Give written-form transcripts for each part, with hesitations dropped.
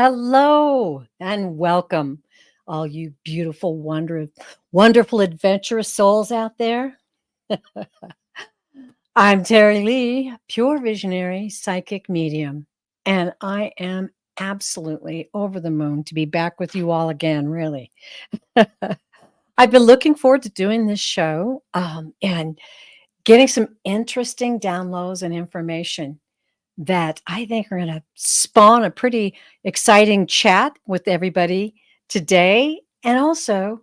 Hello and welcome, all you beautiful, wonderful, adventurous souls out there. I'm Terry Lee, pure visionary psychic medium, and I am absolutely over the moon to be back with you all again, really. I've been looking forward to doing this show and getting some interesting downloads and information that I think are going to spawn a pretty exciting chat with everybody today. And also,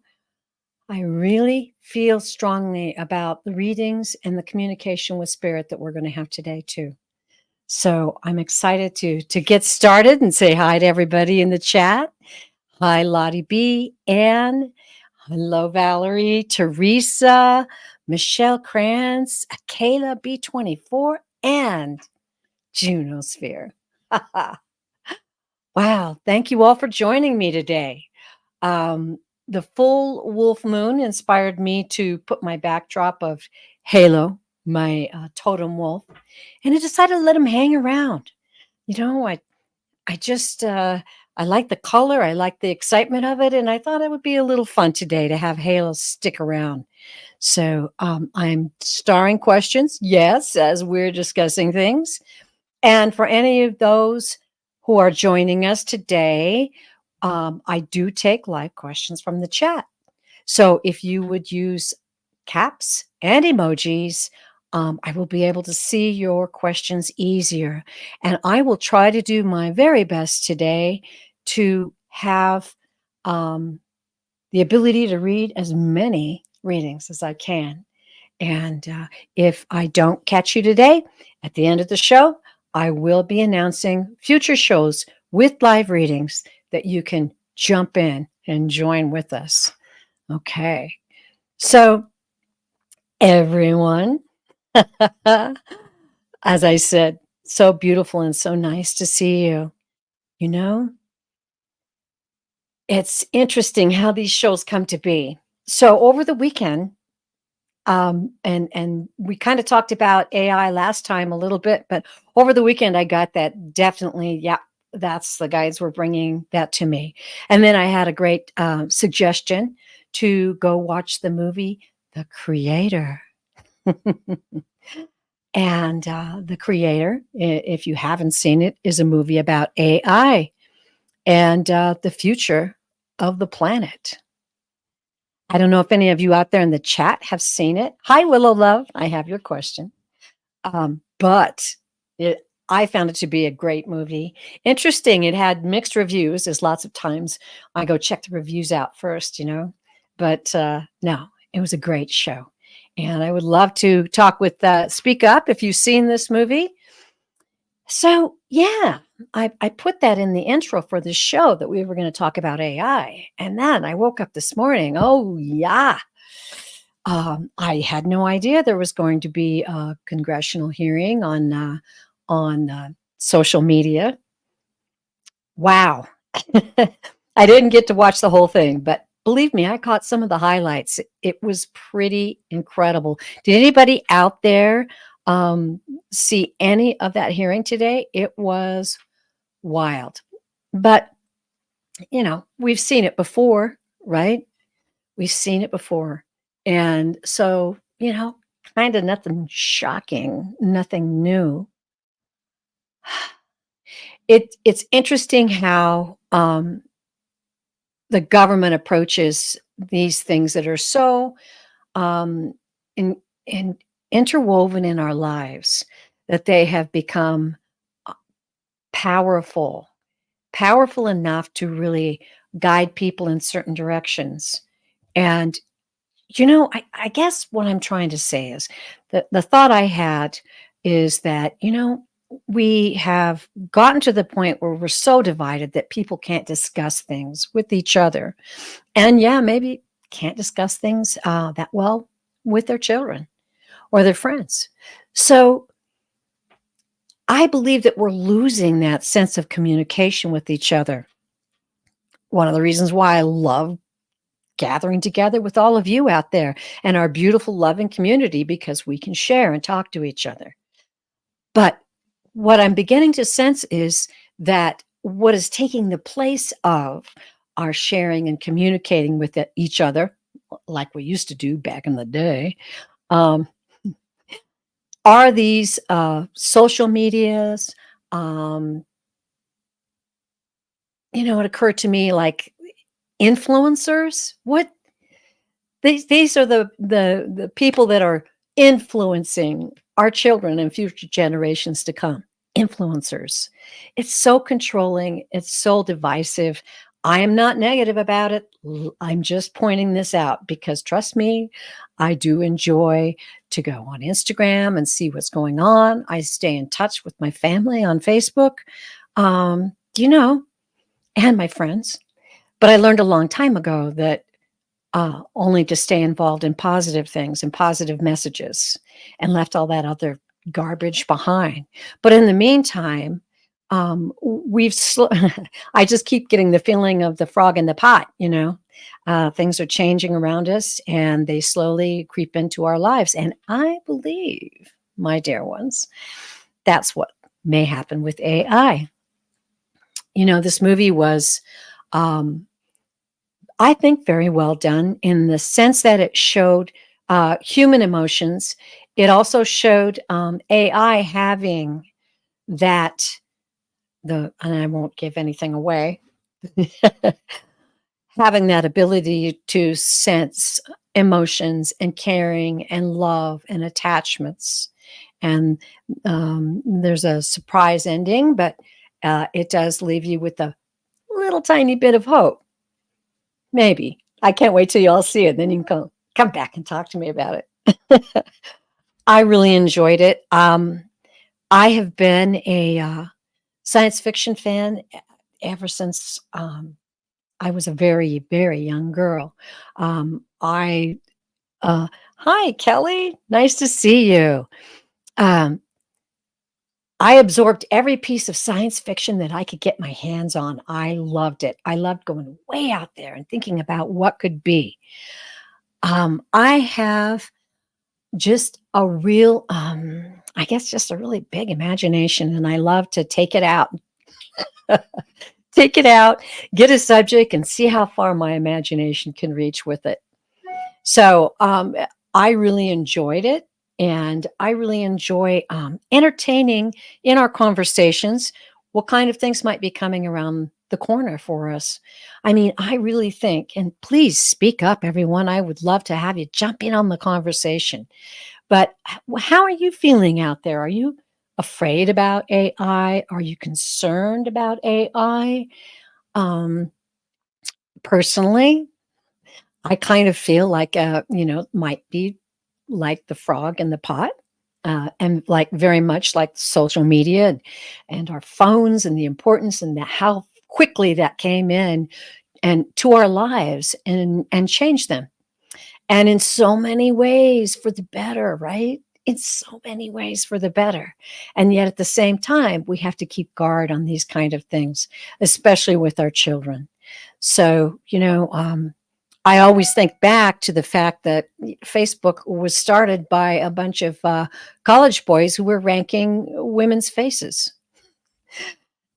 I really feel strongly about the readings and the communication with spirit that we're going to have today too. So I'm excited to get started and say hi to everybody in the chat. Hi, Lottie B, Anne. Hello, Valerie, Teresa, Michelle Krantz, Kayla B24, and Junosphere. Wow. Thank you all for joining me today. The full wolf moon inspired me to put my backdrop of Halo, my totem wolf, and I decided to let him hang around. You know, I just, I like the color. I like the excitement of it. And I thought it would be a little fun today to have Halo stick around. So I'm starring questions, yes, as we're discussing things. And for any of those who are joining us today, I do take live questions from the chat. So if you would use caps and emojis, I will be able to see your questions easier. And I will try to do my very best today to have the ability to read as many readings as I can. And if I don't catch you today, at the end of the show, I will be announcing future shows with live readings that you can jump in and join with us. Okay. So, everyone, as I said, so beautiful and so nice to see you. You know, it's interesting how these shows come to be. So, over the weekend, and we kind of talked about AI last time a little bit, but over the weekend I got that definitely, yeah, that's the guides were bringing that to me. And then I had a great suggestion to go watch the movie The Creator. And The Creator, if you haven't seen it, is a movie about AI and the future of the planet. I don't know if any of you out there in the chat have seen it. Hi, Willow Love. I have your question. But I found it to be a great movie. Interesting. It had mixed reviews, as lots of times I go check the reviews out first, you know. But no, it was a great show. And I would love to talk with Speak Up if you've seen this movie. So, yeah, I put that in the intro for the show that we were going to talk about AI. And then I woke up this morning. Oh, yeah. I had no idea there was going to be a congressional hearing on social media. Wow. I didn't get to watch the whole thing, but believe me, I caught some of the highlights. It was pretty incredible. Did anybody out there see any of that hearing today? It was wild. But, you know, we've seen it before, right? We've seen it before. And so, you know, kind of nothing shocking, nothing new. It's interesting how the government approaches these things that are so in interwoven in our lives that they have become powerful enough to really guide people in certain directions. And you know, I guess what I'm trying to say is that the thought I had is that, you know, we have gotten to the point where we're so divided that people can't discuss things with each other. And yeah, maybe can't discuss things that well with their children or their friends. So I believe that we're losing that sense of communication with each other. One of the reasons why I love gathering together with all of you out there and our beautiful, loving community, because we can share and talk to each other. But what I'm beginning to sense is that what is taking the place of our sharing and communicating with each other, like we used to do back in the day, um, are these social medias. Um, it occurred to me like influencers. What these are the people that are influencing our children and future generations to come. Influencers. It's so controlling, it's so divisive. I am not negative about it. I'm just pointing this out because trust me, I do enjoy to go on Instagram and see what's going on. I stay in touch with my family on Facebook, um, you know, and my friends. But I learned a long time ago that only to stay involved in positive things and positive messages and left all that other garbage behind. But in the meantime, I just keep getting the feeling of the frog in the pot. Things are changing around us and they slowly creep into our lives. And I believe, my dear ones, that's what may happen with AI. This movie was um, I think very well done in the sense that it showed human emotions. It also showed AI having that and I won't give anything away, having that ability to sense emotions and caring and love and attachments. And there's a surprise ending, but it does leave you with a little tiny bit of hope. Maybe. I can't wait till you all see it. Then you can come back and talk to me about it. I really enjoyed it. I have been a science fiction fan ever since I was a very, very young girl. I Hi, Kelly. Nice to see you. Um, I absorbed every piece of science fiction that I could get my hands on. I loved it. I loved going way out there and thinking about what could be. I have just a real, I guess, just a really big imagination, and I love to take it out, take it out, get a subject, and see how far my imagination can reach with it. So I really enjoyed it, and I really enjoy entertaining in our conversations what kind of things might be coming around the corner for us. I mean, I really think, and please speak up, everyone. I would love to have you jump in on the conversation. But how are you feeling out there? Are you afraid about AI? Are you concerned about AI? Um, Personally, I kind of feel like, might be like the frog in the pot, and like very much like social media and our phones and the importance and how quickly that came in and to our lives and changed them. And in so many ways for the better, right? In so many ways for the better. And yet at the same time, we have to keep guard on these kind of things, especially with our children. So, I always think back to the fact that Facebook was started by a bunch of college boys who were ranking women's faces.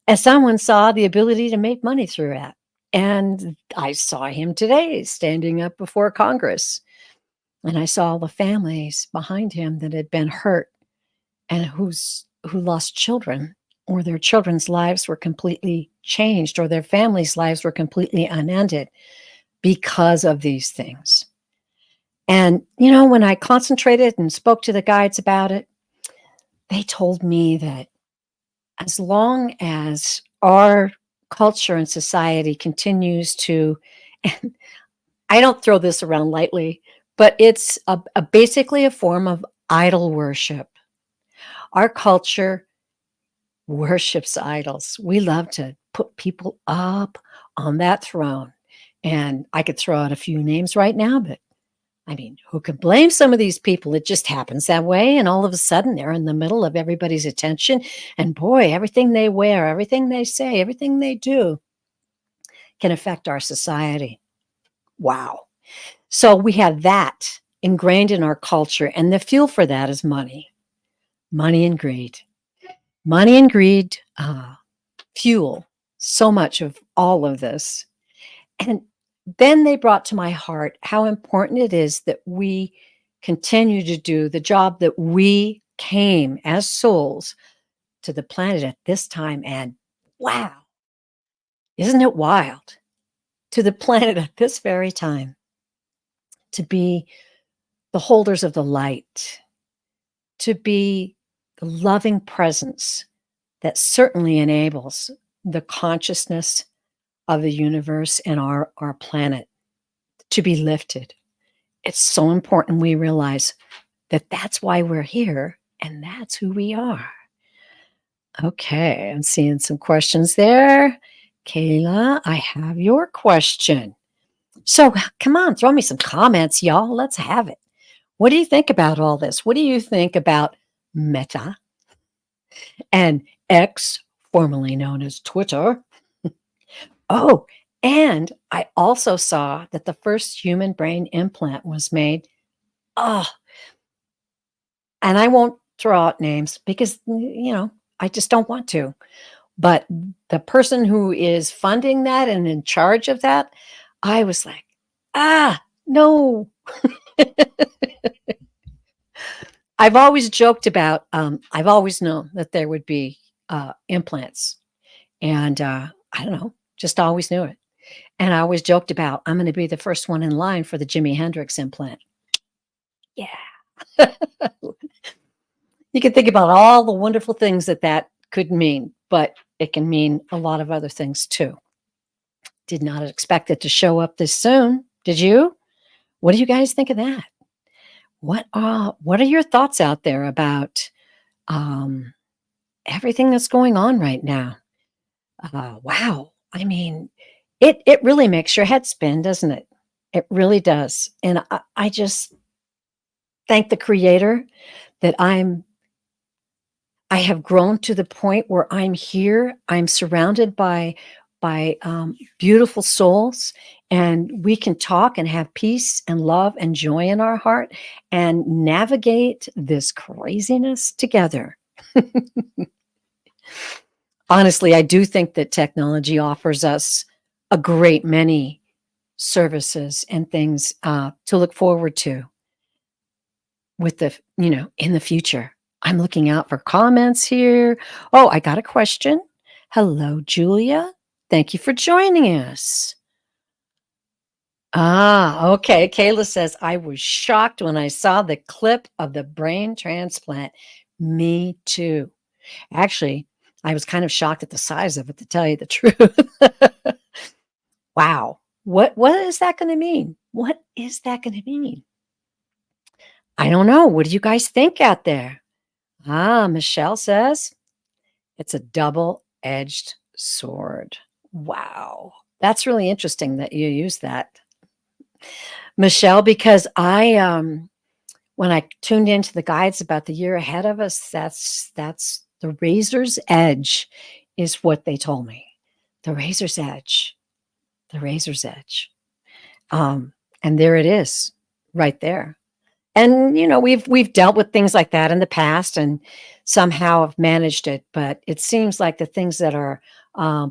And someone saw the ability to make money through that. And I saw him today standing up before Congress. And I saw all the families behind him that had been hurt and who lost children, or their children's lives were completely changed, or their families' lives were completely unended because of these things. And, when I concentrated and spoke to the guides about it, they told me that as long as our culture and society continues to, and I don't throw this around lightly, but it's basically a form of idol worship. Our culture worships idols. We love to put people up on that throne. And I could throw out a few names right now, but I mean, who can blame some of these people? It just happens that way. And all of a sudden, they're in the middle of everybody's attention. And boy, everything they wear, everything they say, everything they do can affect our society. Wow. So we have that ingrained in our culture. And the fuel for that is money, money and greed. Money and greed fuel so much of all of this. And then they brought to my heart how important it is that we continue to do the job that we came as souls to the planet at this time. And wow, isn't it wild? To the planet at this very time, to be the holders of the light, to be the loving presence that certainly enables the consciousness of the universe and our planet to be lifted. It's so important we realize that that's why we're here and that's who we are. Okay, I'm seeing some questions there. Kayla, I have your question. So come on, throw me some comments, y'all. Let's have it. What do you think about all this? What do you think about Meta and X, formerly known as Twitter? Oh, and I also saw that the first human brain implant was made. Oh, and I won't throw out names because, I just don't want to. But the person who is funding that and in charge of that, I was like, no. I've always joked about, I've always known that there would be implants. And I don't know, just always knew it. And I always joked about, I'm going to be the first one in line for the Jimi Hendrix implant. Yeah. You can think about all the wonderful things that could mean, but it can mean a lot of other things too. Did not expect it to show up this soon. Did you? What do you guys think of that? What are your thoughts out there about everything that's going on right now? Wow. I mean, it really makes your head spin, doesn't it? It really does. And I just thank the Creator that I have grown to the point where I'm here. I'm surrounded by beautiful souls, and we can talk and have peace and love and joy in our heart and navigate this craziness together. Honestly, I do think that technology offers us a great many services and things to look forward to with in the future. I'm looking out for comments here. Oh, I got a question. Hello, Julia. Thank you for joining us. Okay. Kayla says, I was shocked when I saw the clip of the brain transplant. Me too. Actually, I was kind of shocked at the size of it, to tell you the truth. Wow. What is that going to mean? What is that going to mean? I don't know. What do you guys think out there? Michelle says, it's a double-edged sword. Wow. That's really interesting that you use that, Michelle, because when I tuned into the guides about the year ahead of us, that's the razor's edge is what they told me. The razor's edge. The razor's edge. And there it is, right there. And we've dealt with things like that in the past and somehow have managed it, but it seems like the things that are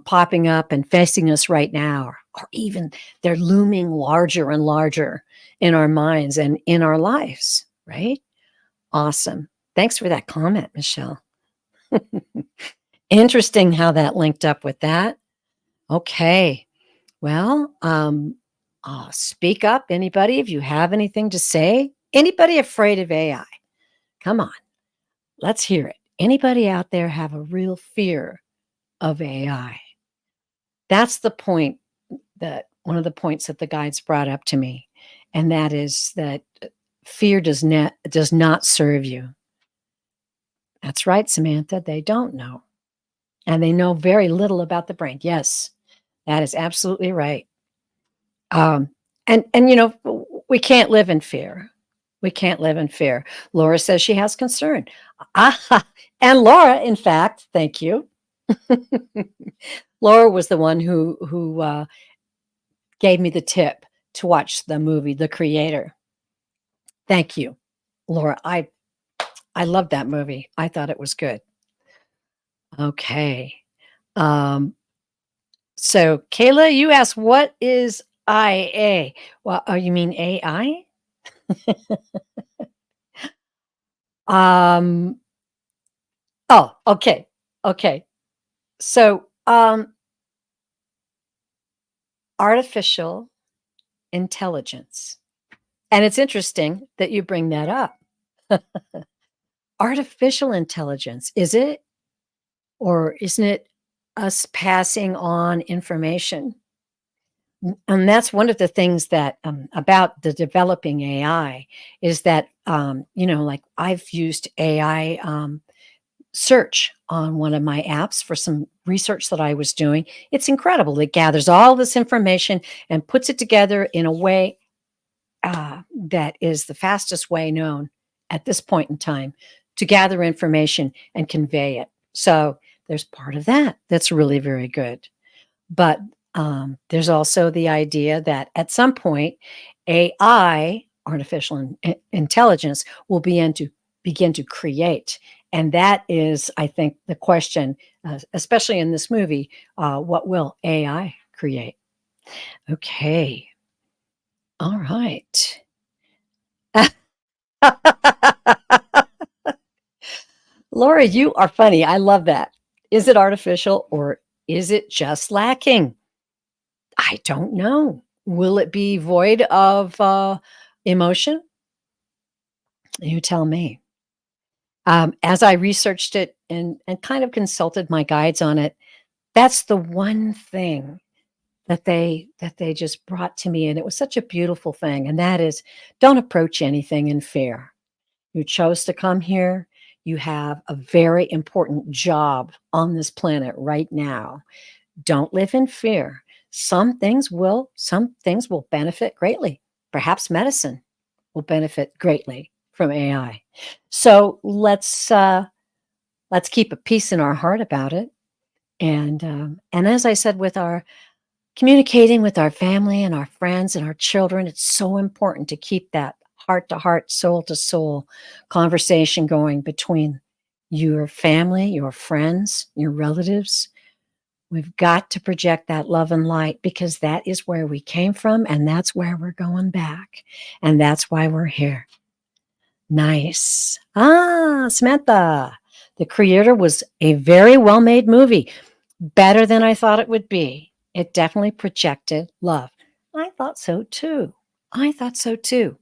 popping up and facing us right now are even, they're looming larger and larger in our minds and in our lives, right? Awesome. Thanks for that comment, Michelle. Interesting how that linked up with that. Okay. Well, speak up, anybody, if you have anything to say. Anybody afraid of AI? Come on, let's hear it. Anybody out there have a real fear of AI? That's the point, that one of the points that the guides brought up to me, and that is that fear does not serve you. That's right, Samantha. They don't know, and they know very little about the brain. Yes, that is absolutely right. And we can't live in fear. We can't live in fear. Laura says she has concern. And Laura, in fact, thank you. Laura was the one who gave me the tip to watch the movie The Creator. Thank you, Laura. I loved that movie. I thought it was good. Okay. So, Kayla, you asked, what is IA? Well, oh, you mean AI? Um, oh, okay. Okay. So, artificial intelligence. And it's interesting that you bring that up. Artificial intelligence, is it or isn't it us passing on information? And that's one of the things that about the developing AI is that, like I've used AI search on one of my apps for some research that I was doing. It's incredible. It gathers all this information and puts it together in a way that is the fastest way known at this point in time to gather information and convey it. So there's part of that that's really very good. But there's also the idea that at some point, AI, artificial intelligence, will begin to create. And that is, I think, the question, especially in this movie, what will AI create? Okay. All right. Laura, you are funny. I love that. Is it artificial or is it just lacking? I don't know. Will it be void of emotion? You tell me. As I researched it and kind of consulted my guides on it, that's the one thing that they just brought to me, and it was such a beautiful thing. And that is, don't approach anything in fear. You chose to come here. You have a very important job on this planet right now. Don't live in fear. Some things will benefit greatly. Perhaps medicine will benefit greatly from AI. So let's keep a peace in our heart about it. And as I said, with our communicating with our family and our friends and our children, it's so important to keep that heart to heart, soul to soul conversation going between your family, your friends, your relatives. We've got to project that love and light because that is where we came from and that's where we're going back. And that's why we're here. Nice. Samantha. The Creator was a very well made movie, better than I thought it would be. It definitely projected love. I thought so too. I thought so too.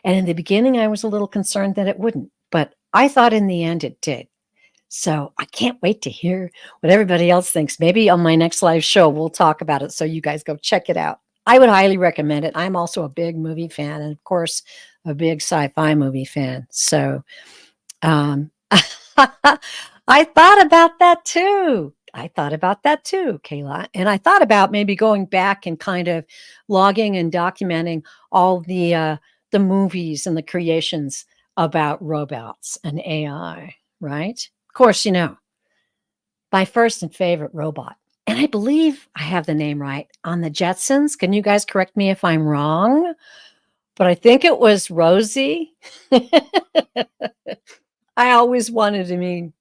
And in the beginning, I was a little concerned that it wouldn't, but I thought in the end it did. So I can't wait to hear what everybody else thinks. Maybe on my next live show, we'll talk about it. So you guys go check it out. I would highly recommend it. I'm also a big movie fan and, of course, a big sci fi movie fan. So I thought about that too. I thought about that too, Kayla. And I thought about maybe going back and kind of logging and documenting all the movies and the creations about robots and AI, right? Of course, my first and favorite robot. And I believe I have the name right on the Jetsons. Can you guys correct me if I'm wrong? But I think it was Rosie. I always wanted to meet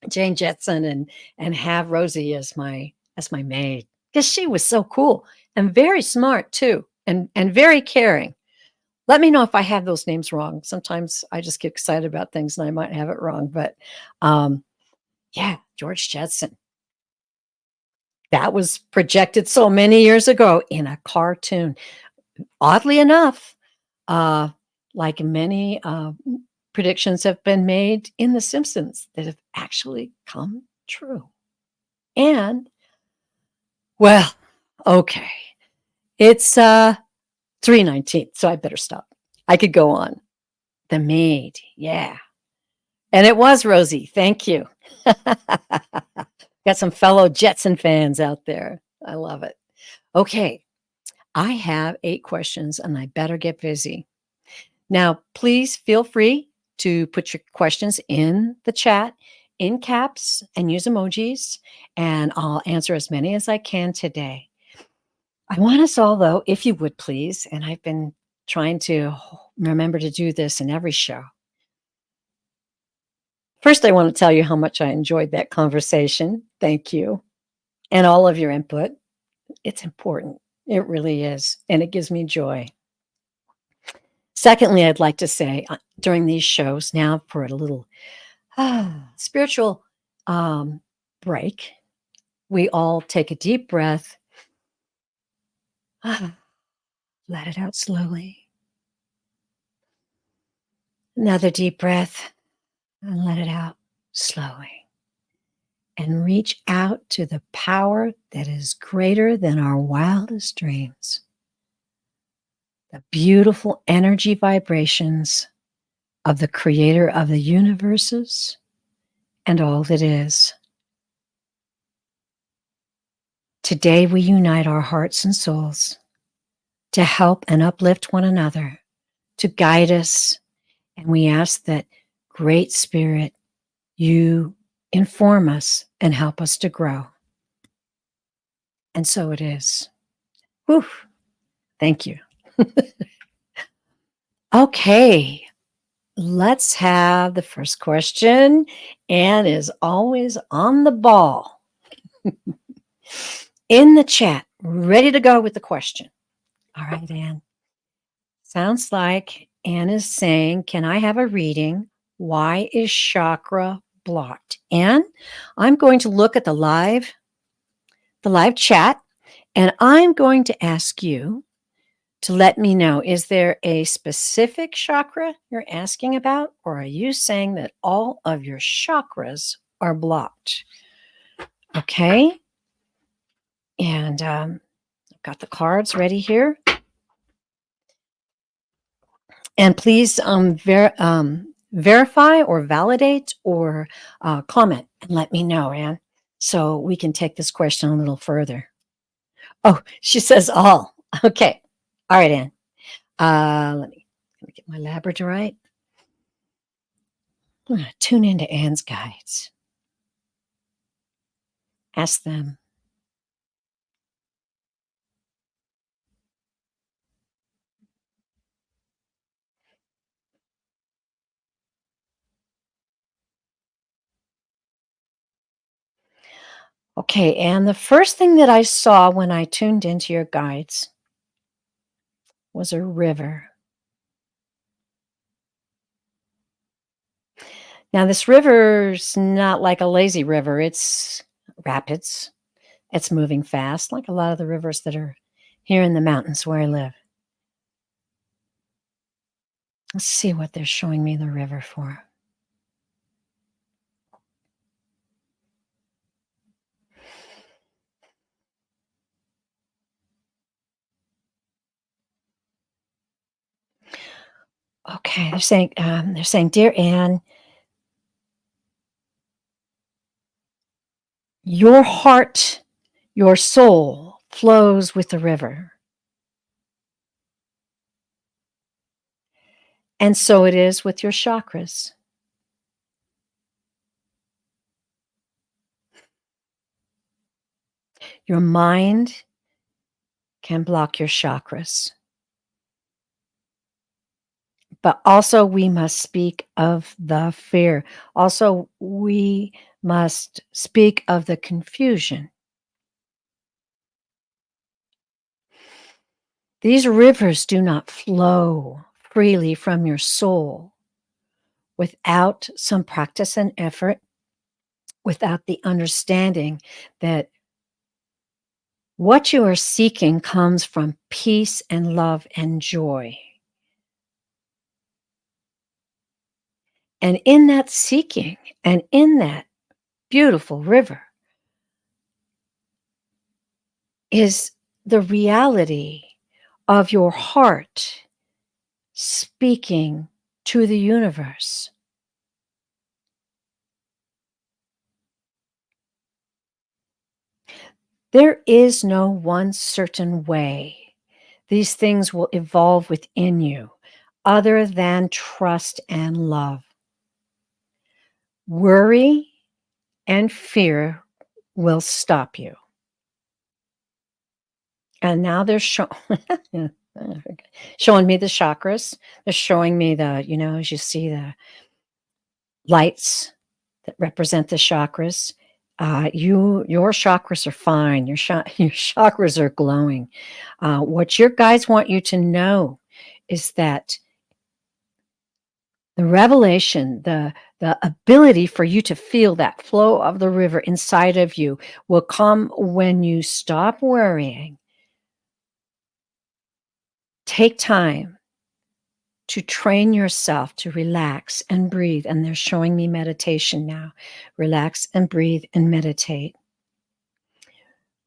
Jane Jetson and have Rosie as my maid because she was so cool and very smart too and very caring. Let me know if I have those names wrong. Sometimes I just get excited about things and I might have it wrong, but um, yeah, George Jetson. That was projected so many years ago in a cartoon. Oddly enough, uh, like many predictions have been made in The Simpsons that have actually come true. And well, okay, it's 3:19, so I better stop. I could go on. The maid, yeah, and it was Rosie. Thank you. Got some fellow Jetson fans out there. I love it. Okay, I have 8 questions, and I better get busy. Now, please feel free to put your questions in the chat in caps and use emojis, and I'll answer as many as I can today. I want us all, though, if you would please, and I've been trying to remember to do this in every show. First, I want to tell you how much I enjoyed that conversation. Thank you. And all of your input. It's important. It really is, and it gives me joy. Secondly, I'd like to say, during these shows now for a little spiritual, break, we all take a deep breath, let it out slowly. Another deep breath, and let it out slowly. And reach out to the power that is greater than our wildest dreams. The beautiful energy vibrations of the creator of the universes and all that is. Today we unite our hearts and souls to help and uplift one another, to guide us, and we ask that Great Spirit, you inform us and help us to grow. And so it is. Whew. Thank you. Okay, let's have the first question. Anne is always on the ball. In the chat, ready to go with the question. All right, Anne. Sounds like Anne is saying, can I have a reading? Why is chakra blocked? Anne, I'm going to look at the live chat, and I'm going to ask you to let me know, is there a specific chakra you're asking about, or are you saying that all of your chakras are blocked? Okay. And I've got the cards ready here. And please verify or validate or comment and let me know, Anne, so we can take this question a little further. Oh, she says all. Okay. All right, Anne. Let me get my labradorite. I'm going to tune into Anne's guides. Ask them. Okay, and the first thing that I saw when I tuned into your guides was a river. Now, this river's not like a lazy river. It's rapids. It's moving fast, like a lot of the rivers that are here in the mountains where I live. Let's see what they're showing me the river for. Okay, they're saying, dear Anne, your heart, your soul flows with the river. And so it is with your chakras. Your mind can block your chakras. But also we must speak of the fear. Also, we must speak of the confusion. These rivers do not flow freely from your soul without some practice and effort, without the understanding that what you are seeking comes from peace and love and joy. And in that seeking and in that beautiful river is the reality of your heart speaking to the universe. There is no one certain way these things will evolve within you other than trust and love. Worry and fear will stop you. And now they're showing me the chakras. They're showing me as you see the lights that represent the chakras. Your chakras are fine. Your chakras are glowing. What your guides want you to know is that the revelation, the ability for you to feel that flow of the river inside of you will come when you stop worrying. Take time to train yourself to relax and breathe. And they're showing me meditation now. Relax and breathe and meditate.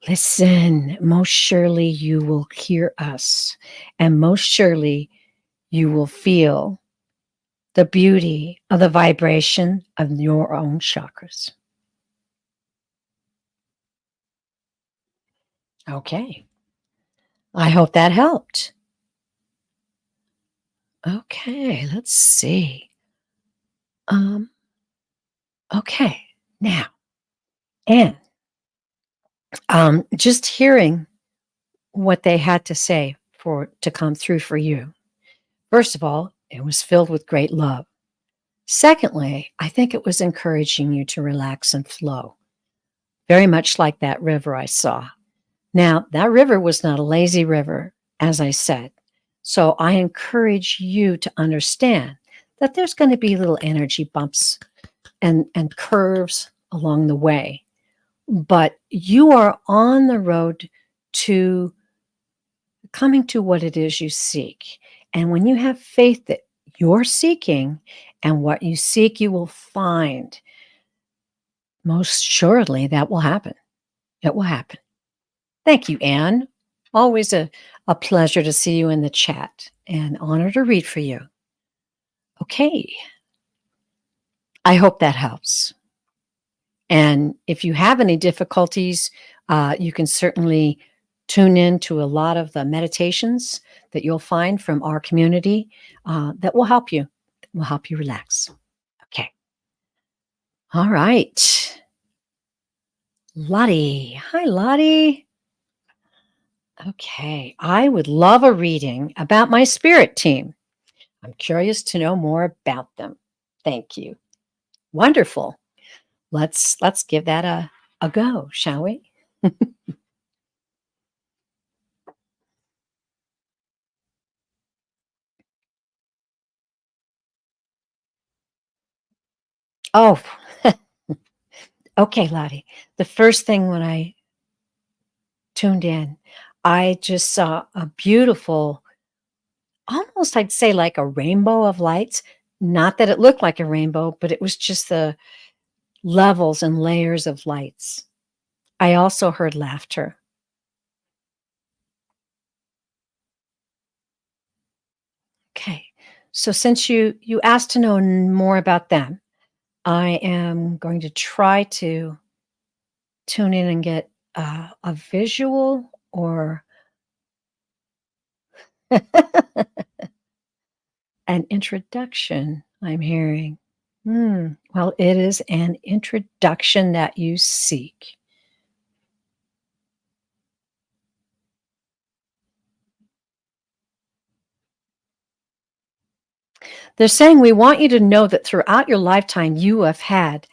Listen, most surely you will hear us, and most surely you will feel the beauty of the vibration of your own chakras. Okay. I hope that helped. Okay, let's see. Um, okay, now, and just hearing what they had to say for to come through for you. First of all, it was filled with great love. Secondly, I think it was encouraging you to relax and flow, very much like that river I saw. Now, that river was not a lazy river, as I said. So I encourage you to understand that there's going to be little energy bumps and curves along the way. But you are on the road to coming to what it is you seek. And when you have faith that you're seeking and what you seek, you will find, most surely that will happen. It will happen. Thank you, Anne. Always a pleasure to see you in the chat and honor to read for you. Okay. I hope that helps. And if you have any difficulties, you can certainly tune in to a lot of the meditations that you'll find from our community that will help you, relax. Okay. All right. Lottie. Hi, Lottie. Okay. I would love a reading about my spirit team. I'm curious to know more about them. Thank you. Wonderful. Let's give that a go, shall we? Oh, okay, Lottie. The first thing when I tuned in, I just saw a beautiful, almost I'd say like a rainbow of lights. Not that it looked like a rainbow, but it was just the levels and layers of lights. I also heard laughter. Okay. So since you asked to know more about them, I am going to try to tune in and get a visual or an introduction, I'm hearing. Well, it is an introduction that you seek. They're saying we want you to know that throughout your lifetime, you have had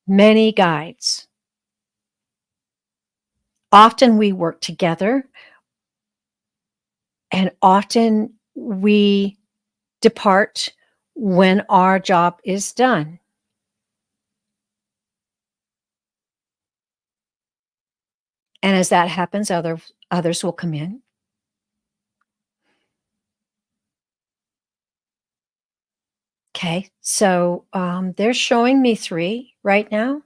many guides. Often we work together, and often we depart when our job is done. And as that happens, others will come in. Okay, so they're showing me 3 right now.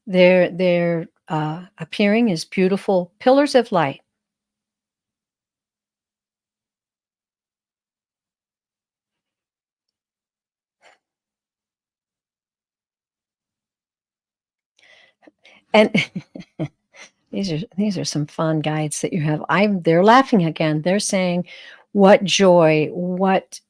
They're appearing as beautiful pillars of light. And these are some fun guides that you have. They're laughing again. They're saying, "What joy, what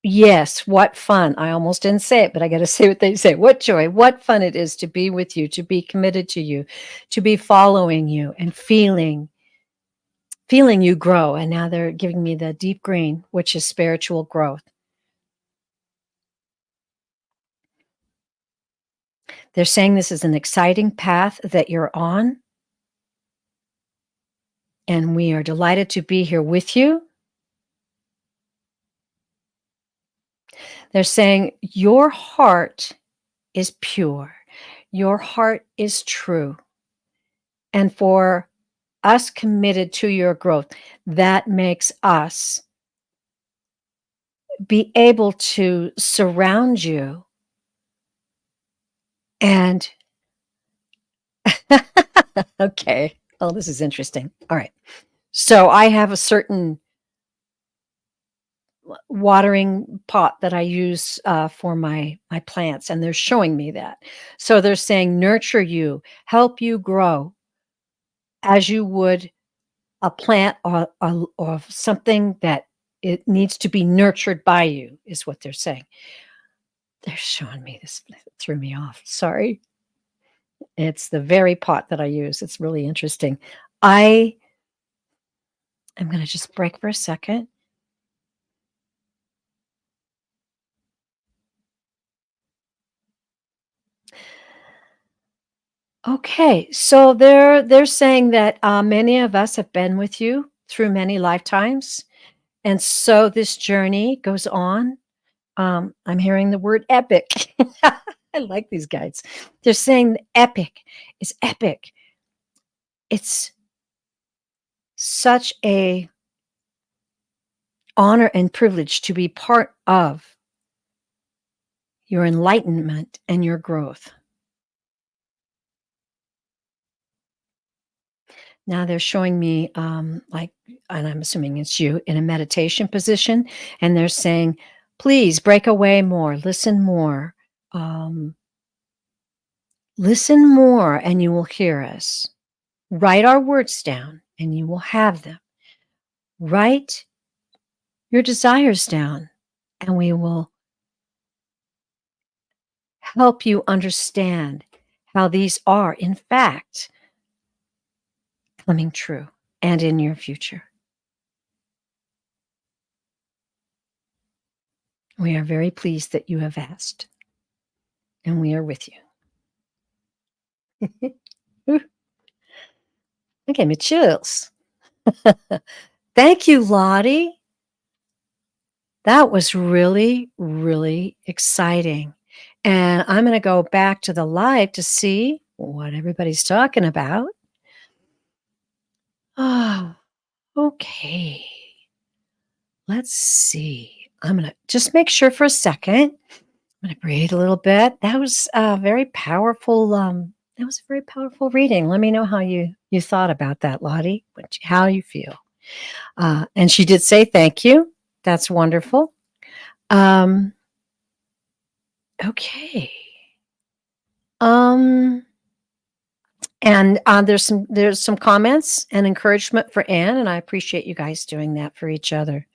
yes, what fun." I almost didn't say it, but I gotta say what they say. "What joy, what fun it is to be with you, to be committed to you, to be following you and feeling feeling you grow. And now they're giving me the deep green, which is spiritual growth. They're saying this is an exciting path that you're on. And we are delighted to be here with you. They're saying your heart is pure. Your heart is true. And for us committed to your growth, that makes us be able to surround you and okay. Oh, this is interesting. All right. So I have a certain watering pot that I use for my plants, and they're showing me that. So they're saying nurture you, help you grow as you would a plant or something that it needs to be nurtured by you, is what they're saying. They're showing me this. It threw me off. Sorry. It's the very pot that I use. It's really interesting. I'm going to just break for a second. Okay, so they're saying that many of us have been with you through many lifetimes, and so this journey goes on. I'm hearing the word epic. I like these guys. They're saying epic is epic. It's such a honor and privilege to be part of your enlightenment and your growth. Now they're showing me, like, and I'm assuming it's you in a meditation position, and they're saying, please break away more, um, listen more, and you will hear us. Write our words down, and you will have them. Write your desires down, and we will help you understand how these are, in fact, coming true and in your future. We are very pleased that you have asked, and we are with you. That gave me chills. Thank you, Lottie. That was really, really exciting. And I'm going to go back to the live to see what everybody's talking about. Oh, okay. Let's see. I'm going to just make sure for a second. I'm going to breathe a little bit. That was a very powerful. That was a very powerful reading. Let me know how you thought about that, Lottie. How you feel. And she did say thank you. That's wonderful. Okay. Um, and there's some comments and encouragement for Anne, and I appreciate you guys doing that for each other.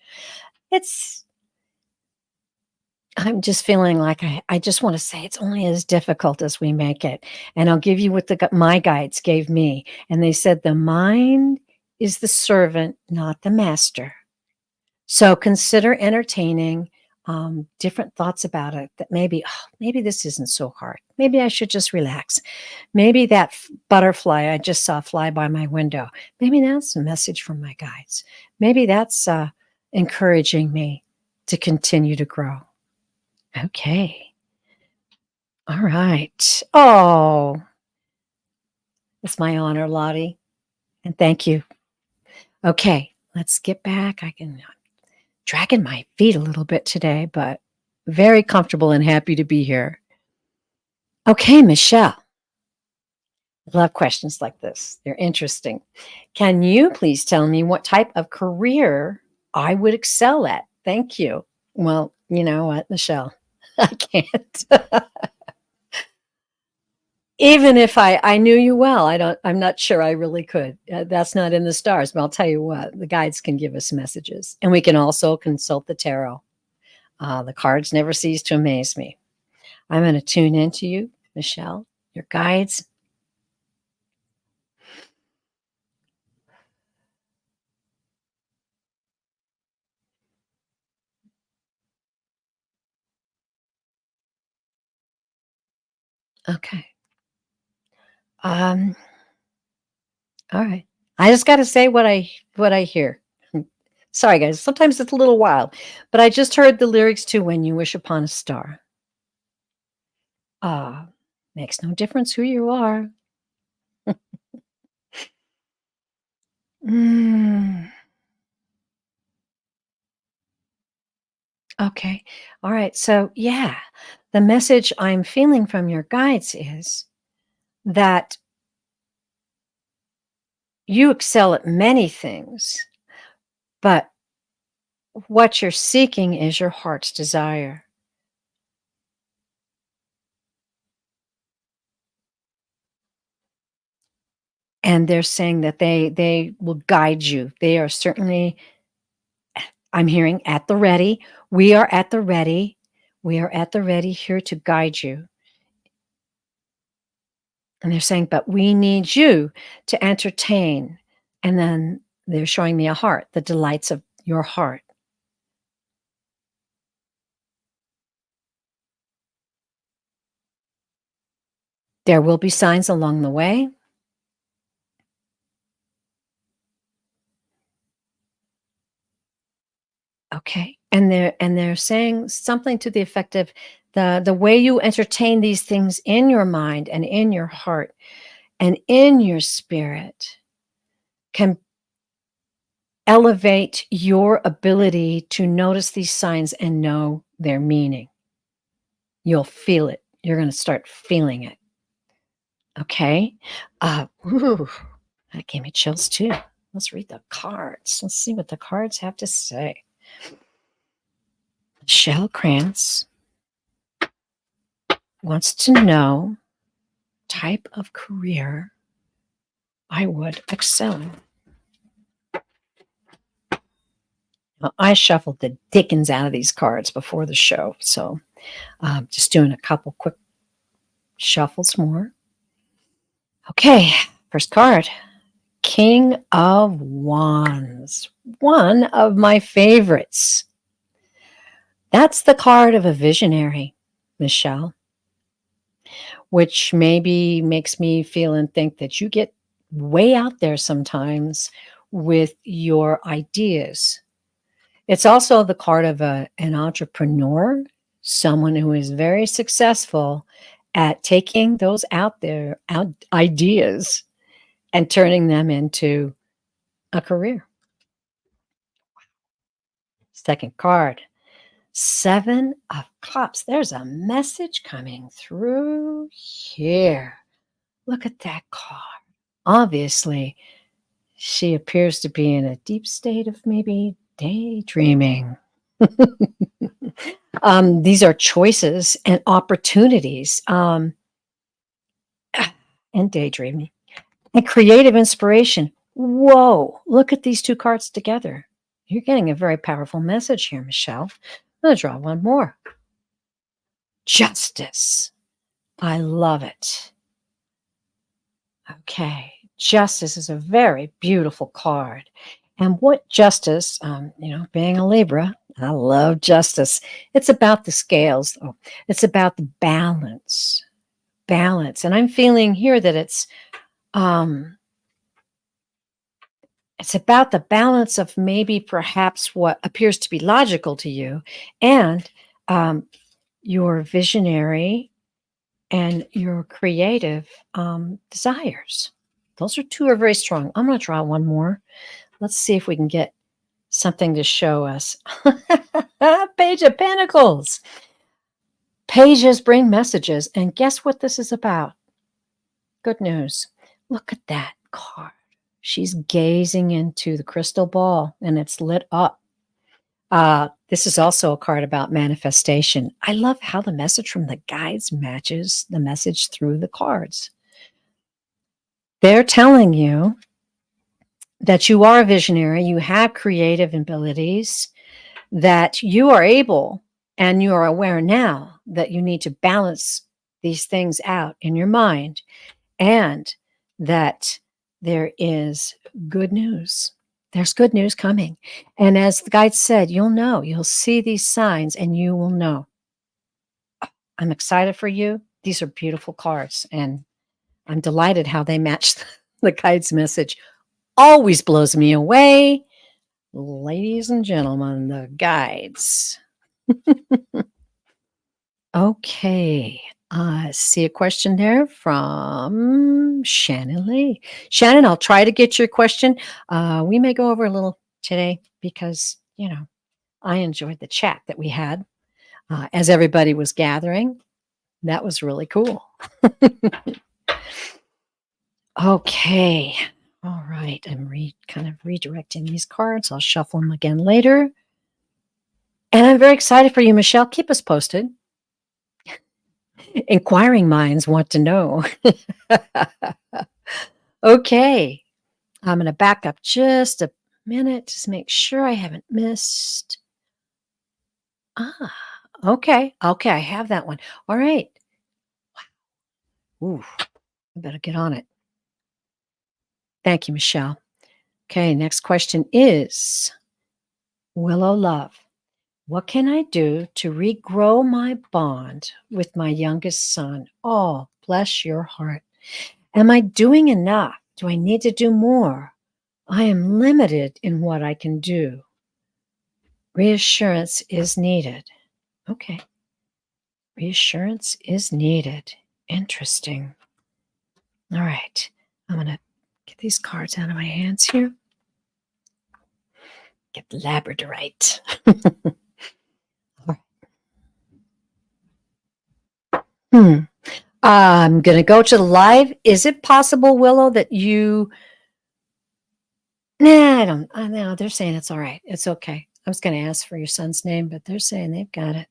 I'm just feeling like I just want to say it's only as difficult as we make it. And I'll give you what my guides gave me. And they said the mind is the servant, not the master. So consider entertaining different thoughts about it, that maybe this isn't so hard. Maybe I should just relax. Maybe that butterfly I just saw fly by my window, maybe that's a message from my guides. Maybe that's encouraging me to continue to grow. Okay. All right. Oh, it's my honor, Lottie. And thank you. Okay, let's get back. I'm dragging my feet a little bit today, but very comfortable and happy to be here. Okay, Michelle. I love questions like this. They're interesting. Can you please tell me what type of career I would excel at? Thank you. Well, you know what, Michelle? I can't. Even if I knew you well, I'm not sure I really could. That's not in the stars, but I'll tell you what, the guides can give us messages, and we can also consult the tarot. The cards never cease to amaze me. I'm going to tune into you, Michelle, your guides. Okay. Um, all right. I just gotta say what I hear. Sorry, guys. Sometimes it's a little wild, but I just heard the lyrics to "When You Wish Upon a Star." Ah, makes no difference who you are. Mm, okay. All right. So, yeah, the message I'm feeling from your guides is that you excel at many things, but what you're seeking is your heart's desire. And they're saying that they will guide you. They are certainly, I'm hearing, at the ready. We are at the ready. We are at the ready here to guide you. And they're saying, but we need you to entertain. And then they're showing me a heart, the delights of your heart. There will be signs along the way. Okay. And they're saying something to the effect of the way you entertain these things in your mind and in your heart and in your spirit can elevate your ability to notice these signs and know their meaning. You'll feel it. You're going to start feeling it. Okay. Ooh, that gave me chills too. Let's read the cards. Let's see what the cards have to say. Michelle Krantz wants to know type of career I would excel in. Well, I shuffled the dickens out of these cards before the show, so just doing a couple quick shuffles more. Okay, first card, King of Wands, one of my favorites. That's the card of a visionary, Michelle, which maybe makes me feel and think that you get way out there sometimes with your ideas. It's also the card of an entrepreneur, someone who is very successful at taking those out ideas and turning them into a career. Second card, Seven of Cups. There's a message coming through here. Look at that card. Obviously, she appears to be in a deep state of maybe daydreaming. These are choices and opportunities, and daydreaming and creative inspiration. Whoa, look at these two cards together. You're getting a very powerful message here, Michelle. I'm going to draw one more. Justice. I love it. Okay. Justice is a very beautiful card. And what justice, being a Libra, I love justice. It's about the scales, though. It's about the balance. Balance. And I'm feeling here that it's about the balance of maybe perhaps what appears to be logical to you and your visionary and your creative desires. Those two are very strong. I'm going to draw one more. Let's see if we can get something to show us. Page of Pentacles. Pages bring messages. And guess what this is about? Good news. Look at that card. She's gazing into the crystal ball and it's lit up. This is also a card about manifestation. I love how the message from the guides matches the message through the cards. They're telling you that you are a visionary, you have creative abilities, that you are able and you are aware now that you need to balance these things out in your mind, and that there is good news. There's good news coming. And as the guide said, you'll see these signs and you will know. I'm excited for you. These are beautiful cards, and I'm delighted how they match the guide's message. Always blows me away. Ladies and gentlemen, the guides. Okay. See a question there from Shannon Lee. Shannon, I'll try to get your question. We may go over a little today because, I enjoyed the chat that we had as everybody was gathering. That was really cool. Okay. All right. I'm kind of redirecting these cards. I'll shuffle them again later. And I'm very excited for you, Michelle. Keep us posted. Inquiring minds want to know. Okay. I'm going to back up just a minute to make sure I haven't missed. Okay. Okay. I have that one. All right. Ooh, I better get on it. Thank you, Michelle. Okay. Next question is Willow Love. What can I do to regrow my bond with my youngest son? Oh, bless your heart. Am I doing enough? Do I need to do more? I am limited in what I can do. Reassurance is needed. Okay. Reassurance is needed. Interesting. All right. I'm going to get these cards out of my hands here. Get the labradorite. All right. I'm going to go to the live. Is it possible, Willow, that you... Nah, I know. They're saying it's all right. It's okay. I was going to ask for your son's name, but they're saying they've got it.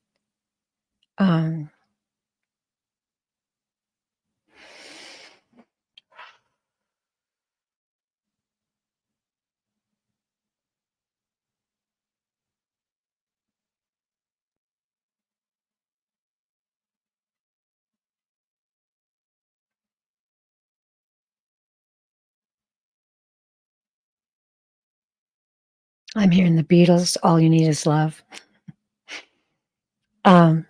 I'm hearing the Beatles. All you need is love. I'm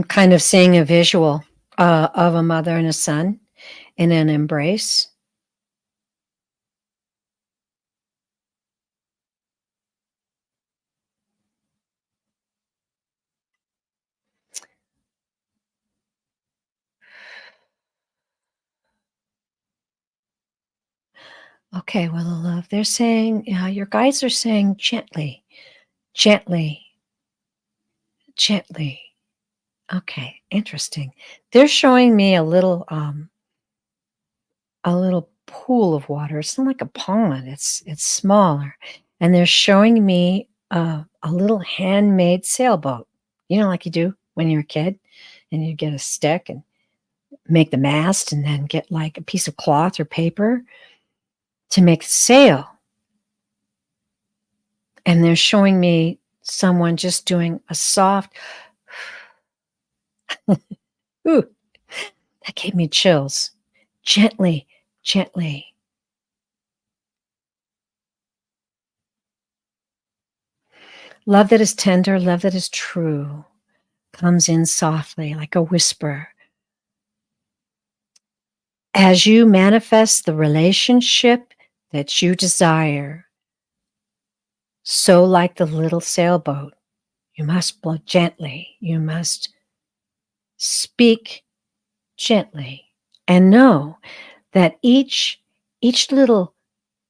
kind of seeing a visual of a mother and a son in an embrace. Okay, well, love, they're saying, your guides are saying gently, gently, gently. Okay, interesting. They're showing me a little pool of water. It's not like a pond. It's smaller, and they're showing me a little handmade sailboat. Like you do when you're a kid, and you get a stick and make the mast, and then get like a piece of cloth or paper to make the sail. And they're showing me someone just doing a soft, ooh, that gave me chills. Gently, gently. Love that is tender, love that is true, comes in softly like a whisper. As you manifest the relationship that you desire, so like the little sailboat, you must blow gently. You must speak gently and know that each little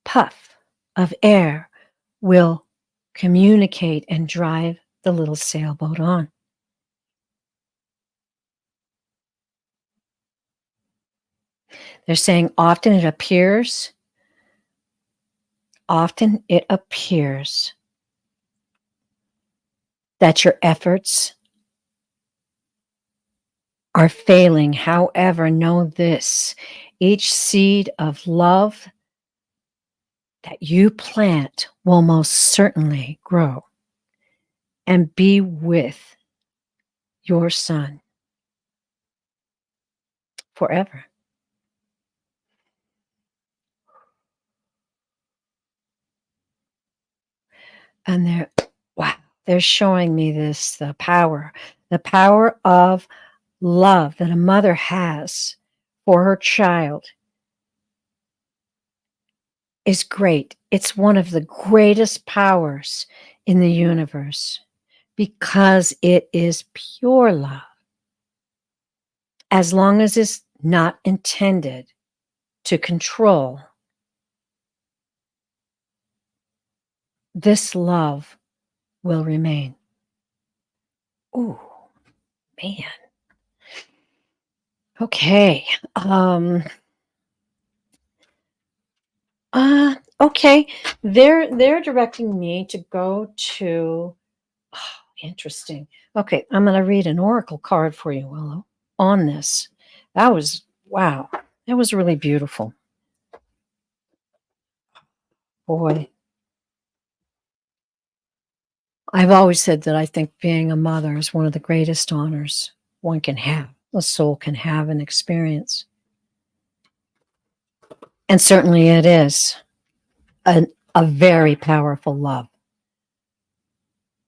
puff of air will communicate and drive the little sailboat on. They're saying often it appears that your efforts are failing. However, know this: each seed of love that you plant will most certainly grow and be with your son forever. And wow, they're showing me the power of love that a mother has for her child is great. It's one of the greatest powers in the universe because it is pure love. As long as it's not intended to control, this love will remain. Ooh, man. Okay. Okay. They're directing me to go to interesting. Okay, I'm gonna read an oracle card for you, Willow, on this. That was wow. That was really beautiful. Boy. I've always said that I think being a mother is one of the greatest honors one can have, a soul can have and experience. And certainly it is a very powerful love.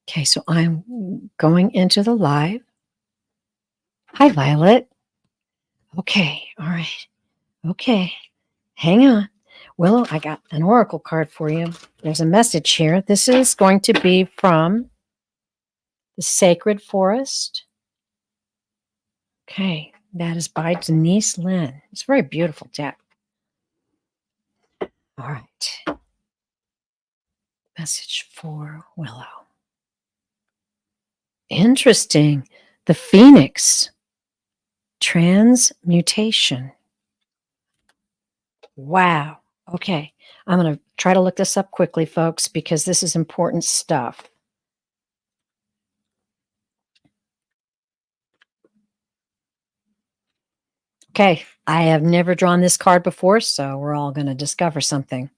Okay, so I'm going into the live. Hi, Violet. Okay, all right. Okay, hang on. Willow, I got an oracle card for you. There's a message here. This is going to be from the Sacred Forest. Okay, that is by Denise Lynn. It's a very beautiful deck. All right. Message for Willow. Interesting. The Phoenix. Transmutation. Wow. Okay. I'm going to try to look this up quickly, folks, because this is important stuff. Okay. I have never drawn this card before, so we're all going to discover something.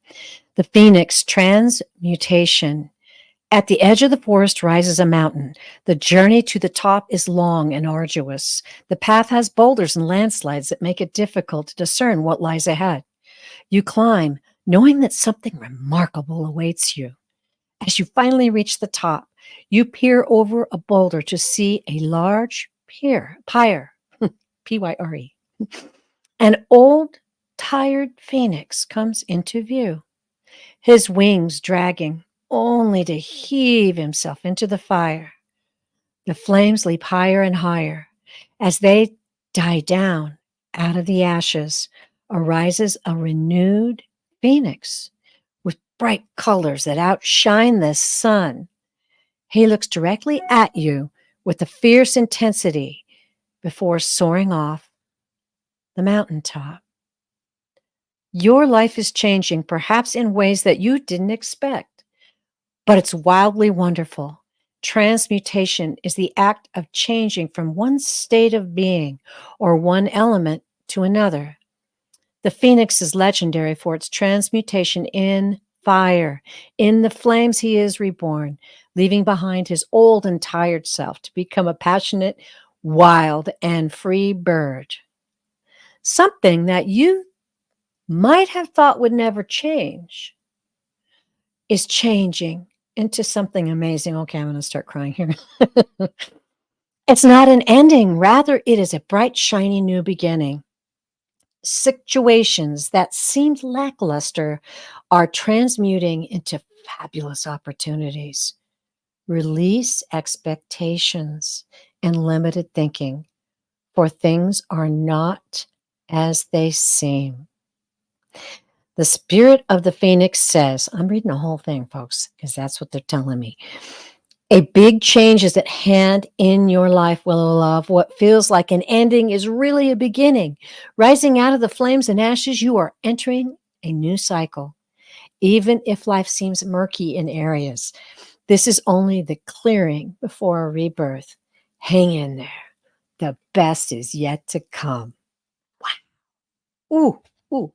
The Phoenix Transmutation. At the edge of the forest rises a mountain. The journey to the top is long and arduous. The path has boulders and landslides that make it difficult to discern what lies ahead. You climb, knowing that something remarkable awaits you. As you finally reach the top, you peer over a boulder to see a large pyre, Pyre. An old, tired phoenix comes into view, his wings dragging, only to heave himself into the fire. The flames leap higher and higher. As they die down, out of the ashes arises a renewed phoenix with bright colors that outshine the sun. He looks directly at you with a fierce intensity before soaring off the mountaintop. Your life is changing, perhaps in ways that you didn't expect, but it's wildly wonderful. Transmutation is the act of changing from one state of being or one element to another. The phoenix is legendary for its transmutation in fire. In the flames, he is reborn, leaving behind his old and tired self to become a passionate, wild, and free bird. Something that you might have thought would never change is changing into something amazing. Okay, I'm going to start crying here. It's not an ending, rather, it is a bright, shiny new beginning. Situations that seemed lackluster are transmuting into fabulous opportunities. Release expectations and limited thinking, for things are not as they seem. The spirit of the phoenix says, I'm reading the whole thing, folks, because that's what they're telling me. A big change is at hand in your life, Willow Love. What feels like an ending is really a beginning. Rising out of the flames and ashes, you are entering a new cycle. Even if life seems murky in areas, this is only the clearing before a rebirth. Hang in there. The best is yet to come. Wow. Ooh, ooh.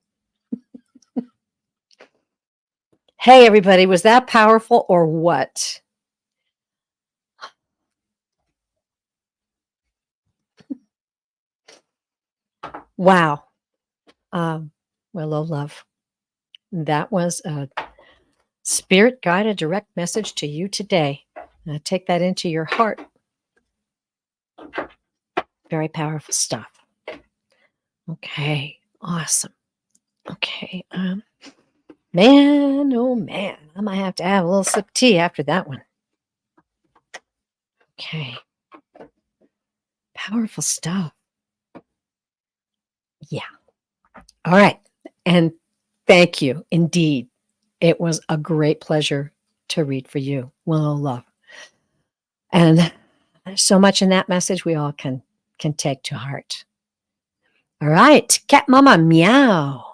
Hey, everybody, was that powerful or what? Wow. Um, Willow Love. That was Spirit guided direct message to you today. Now take that into your heart. Very powerful stuff. Okay, awesome. Okay, man, oh man, I might have to have a little sip of tea after that one. Okay, powerful stuff. Yeah. All right. And thank you indeed. It was a great pleasure to read for you. Well, love. And there's so much in that message we all can take to heart. All right, cat mama meow.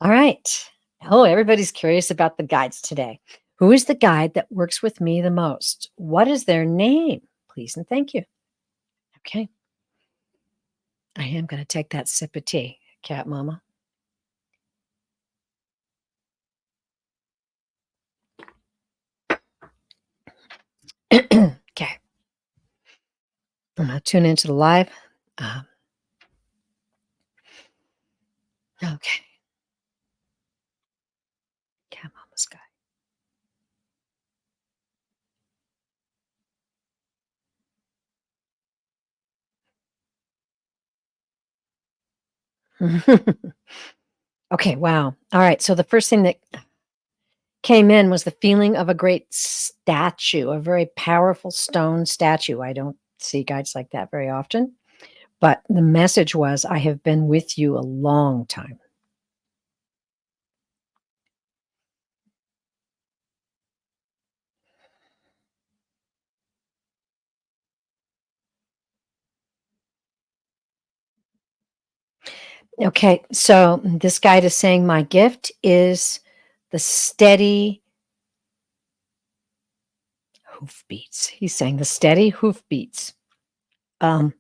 All right. Oh, everybody's curious about the guides today. Who is the guide that works with me the most? What is their name? Please and thank you. Okay. I am going to take that sip of tea, cat mama. Okay. I'm going to tune into the live. Okay. Cat mama's guide. Okay, wow. All right. So the first thing that came in was the feeling of a great statue, a very powerful stone statue. I don't see guides like that very often. But the message was, I have been with you a long time. Okay, so this guide is saying my gift is the steady hoofbeats. He's saying the steady hoofbeats of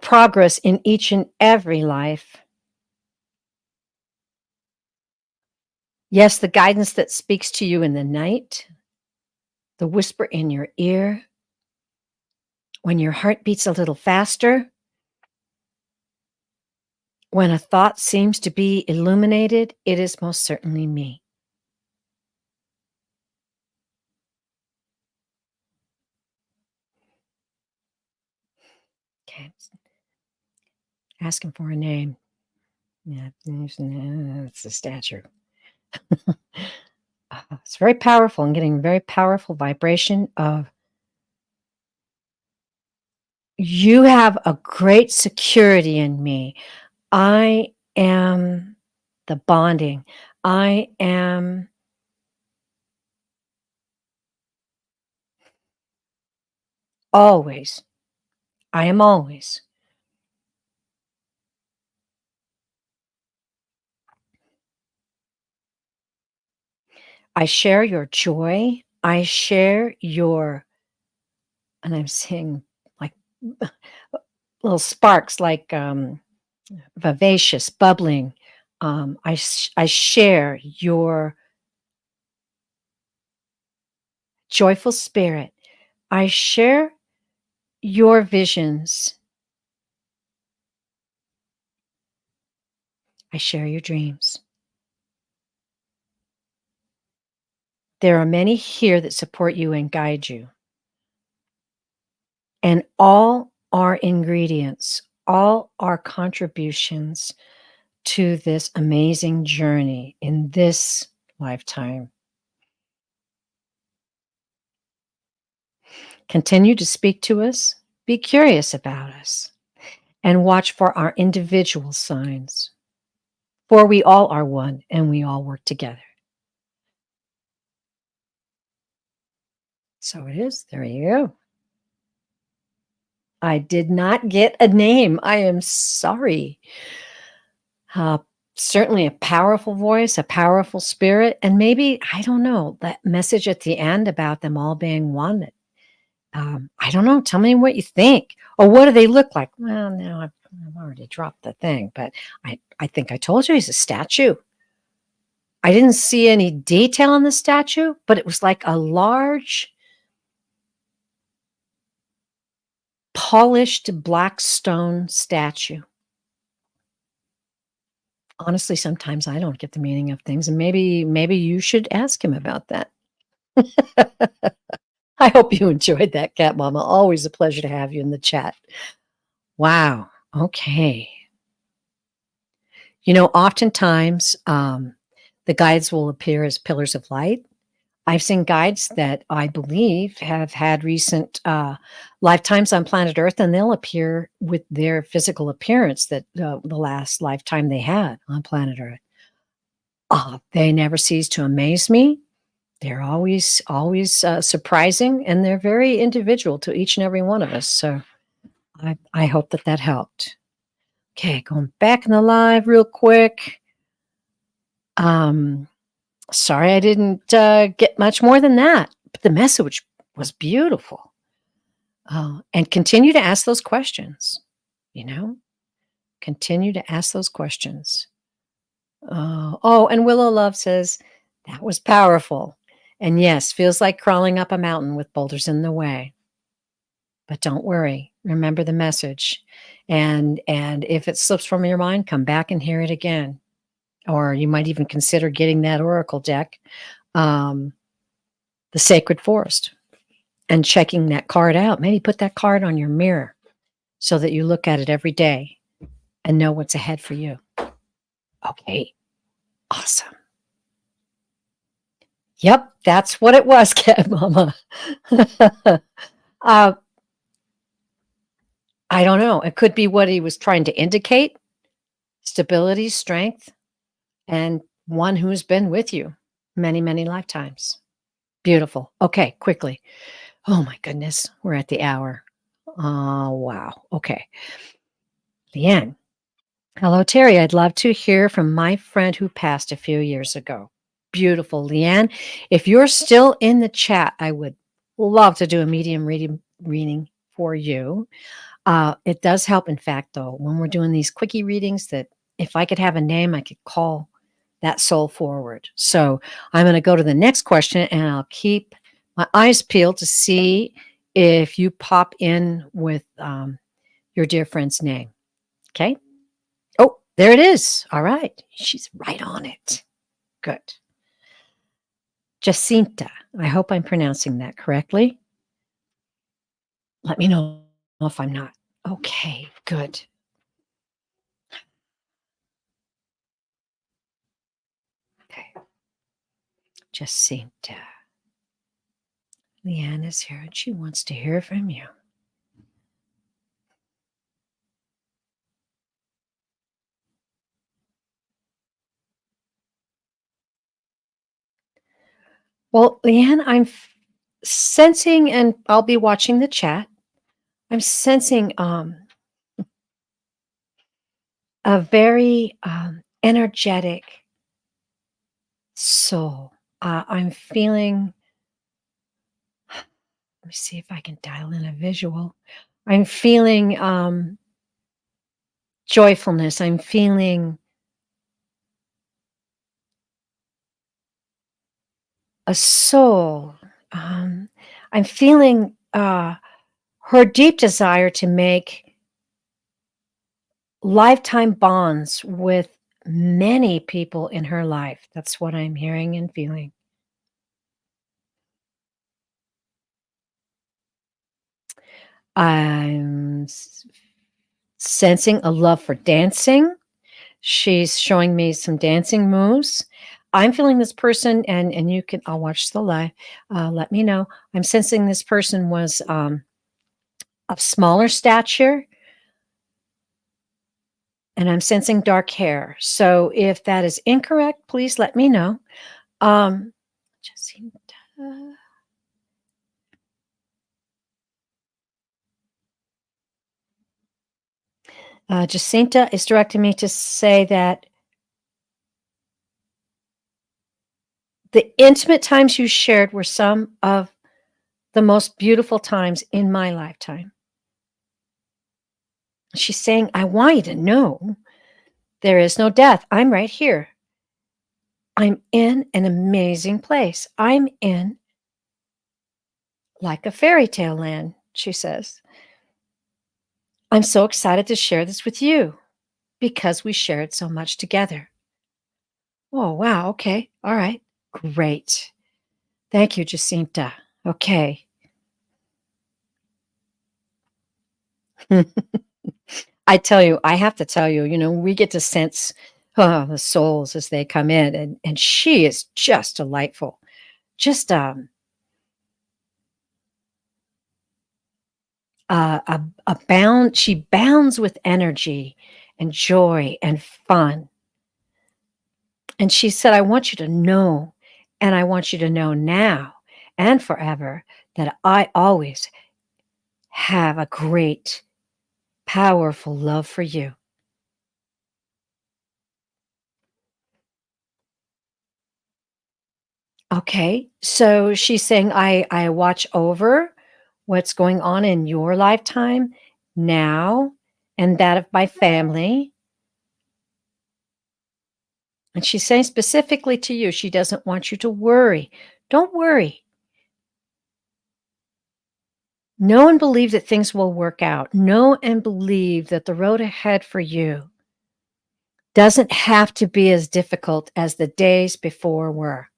progress in each and every life. Yes, the guidance that speaks to you in the night, the whisper in your ear, when your heart beats a little faster, when a thought seems to be illuminated, it is most certainly me. Okay. Asking for a name. Yeah, it's a statue. It's very powerful and getting very powerful vibration of you have a great security in me. I am the bonding. I am always. I am always. I share your joy. I share your, and I'm seeing like little sparks, like vivacious, bubbling. I share your joyful spirit. I share your visions. I share your dreams. There are many here that support you and guide you. And all are ingredients, all are contributions to this amazing journey in this lifetime. Continue to speak to us, be curious about us, and watch for our individual signs. For we all are one and we all work together. So it is. There you go. I did not get a name. I am sorry. Uh, Certainly a powerful voice, a powerful spirit, and maybe, I don't know, that message at the end about them all being one. I don't know. Tell me what you think. Or what do they look like? Well, now I've already dropped the thing, but I think I told you he's a statue. I didn't see any detail on the statue, but it was like a large, polished black stone statue. Honestly, sometimes I don't get the meaning of things, and maybe you should ask him about that. I hope you enjoyed that, Cat Mama. Always a pleasure to have you in the chat. Wow. Okay. Oftentimes, the guides will appear as pillars of light. I've seen guides that I believe have had recent lifetimes on planet Earth, and they'll appear with their physical appearance that the last lifetime they had on planet Earth. They never cease to amaze me. They're always surprising, and they're very individual to each and every one of us. So I hope that that helped. Okay, going back in the live real quick. Um, Sorry I didn't get much more than that, but the message was beautiful. And continue to ask those questions. You know, continue to ask those questions. And Willow Love says that was powerful. And yes, feels like crawling up a mountain with boulders in the way. But don't worry. Remember the message. And if it slips from your mind, come back and hear it again. Or you might even consider getting that oracle deck, the Sacred Forest, and checking that card out. Maybe put that card on your mirror so that you look at it every day and know what's ahead for you. Okay. Awesome. Yep, that's what it was, Cat Mama. uh, I don't know. It could be what he was trying to indicate: stability, strength, and one who's been with you many, many lifetimes. Beautiful. Okay, quickly. Oh my goodness, we're at the hour. Wow. Okay. Leanne. Hello, Terry. I'd love to hear from my friend who passed a few years ago. Beautiful, Leanne. If you're still in the chat, I would love to do a medium reading for you. It does help, in fact, though, when we're doing these quickie readings, that if I could have a name, I could call that soul forward. So I'm going to go to the next question, and I'll keep my eyes peeled to see if you pop in with your dear friend's name. Okay. Oh, there it is. All right. She's right on it. Good. Jacinta. I hope I'm pronouncing that correctly. Let me know if I'm not. Okay, good. Okay. Jacinta. Leanna's here and she wants to hear from you. Well, Leanne, I'm sensing, and I'll be watching the chat. I'm sensing a very energetic soul. I'm feeling, let me see if I can dial in a visual. I'm feeling joyfulness. I'm feeling a soul. I'm feeling her deep desire to make lifetime bonds with many people in her life. That's what I'm hearing and feeling. I'm sensing a love for dancing. She's showing me some dancing moves. I'm feeling this person, and you can. I'll watch the live. Let me know. I'm sensing this person was of smaller stature, and I'm sensing dark hair. So if that is incorrect, please let me know. Jacinta. Jacinta is directing me to say that the intimate times you shared were some of the most beautiful times in my lifetime. She's saying, I want you to know there is no death. I'm right here. I'm in an amazing place. I'm in like a fairy tale land, she says. I'm so excited to share this with you because we shared so much together. Oh, wow. Okay. All right. Great. Thank you, Jacinta. Okay. I tell you, I have to tell you, we get to sense the souls as they come in, and she is just delightful. Just she bounds with energy and joy and fun. And she said, I want you to know, and I want you to know now and forever that I always have a great, powerful love for you. Okay. So she's saying, I watch over what's going on in your lifetime now and that of my family. And she's saying specifically to you, she doesn't want you to worry. Don't worry. Know and believe that things will work out. Know and believe that the road ahead for you doesn't have to be as difficult as the days before were.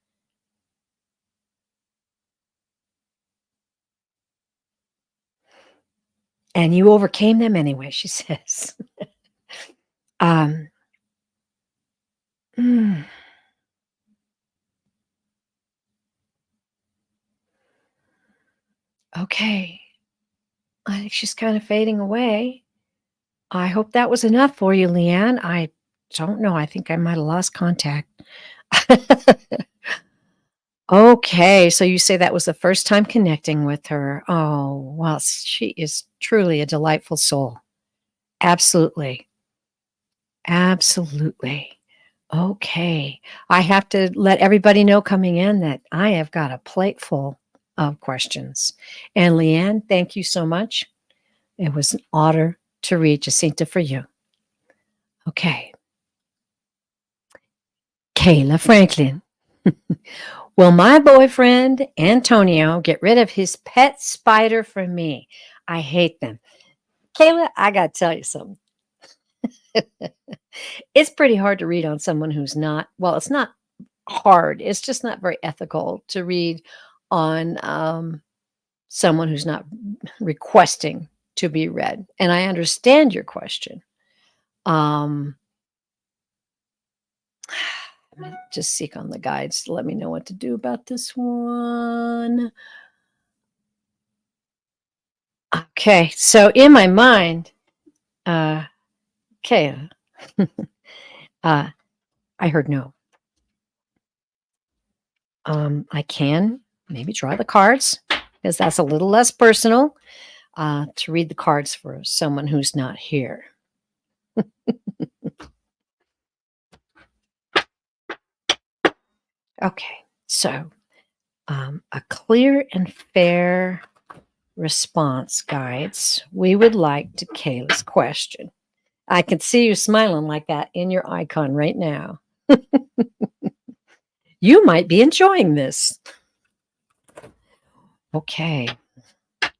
And you overcame them anyway, she says. um, mm, okay. I think she's kind of fading away. I hope that was enough for you, Leanne. I don't know. I think I might have lost contact. Okay, so you say that was the first time connecting with her. Oh, well, she is truly a delightful soul. Absolutely. Absolutely. Okay. I have to let everybody know coming in that I have got a plate full of questions. And Leanne, thank you so much. It was an honor to read Jacinta for you. Okay. Kayla Franklin. Will my boyfriend, Antonio, get rid of his pet spider for me? I hate them. Kayla, I got to tell you something. It's pretty hard to read on someone who's not, well, it's not hard. It's just not very ethical to read on someone who's not requesting to be read. And I understand your question. Um, just seek on the guides to let me know what to do about this one. Okay, so in my mind, okay, uh, I heard no. I can maybe draw the cards because that's a little less personal to read the cards for someone who's not here. Okay, so a clear and fair response guides. We would like to Kayla's question. I can see you smiling like that in your icon right now. You might be enjoying this. Okay.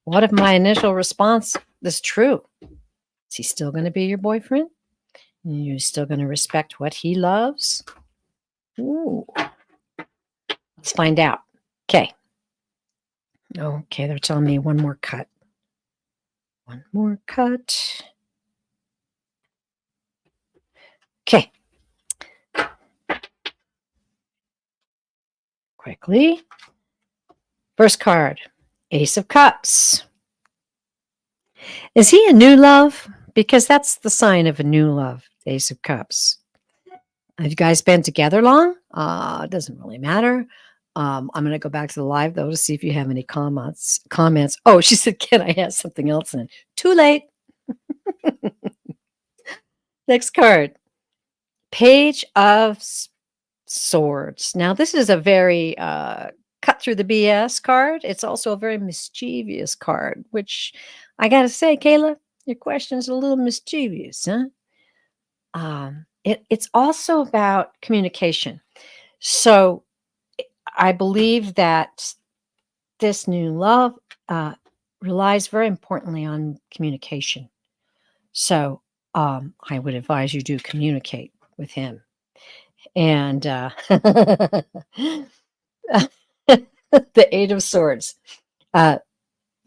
What if my initial response is true? Is he still going to be your boyfriend? Are you still going to respect what he loves? Ooh. Let's find out. Okay. Okay, they're telling me one more cut. One more cut. Okay. Quickly. First card, Ace of Cups. Is he a new love? Because that's the sign of a new love, Ace of Cups. Have you guys been together long? It doesn't really matter. I'm going to go back to the live, though, to see if you have any comments. Oh, she said, can I add something else in? Too late. Next card, Page of Swords. Now, this is a very cut through the BS card. It's also a very mischievous card, which I got to say, Kayla, your question is a little mischievous, huh? It's also about communication. So I believe that this new love relies very importantly on communication. So I would advise you do communicate with him. And the Eight of Swords, uh,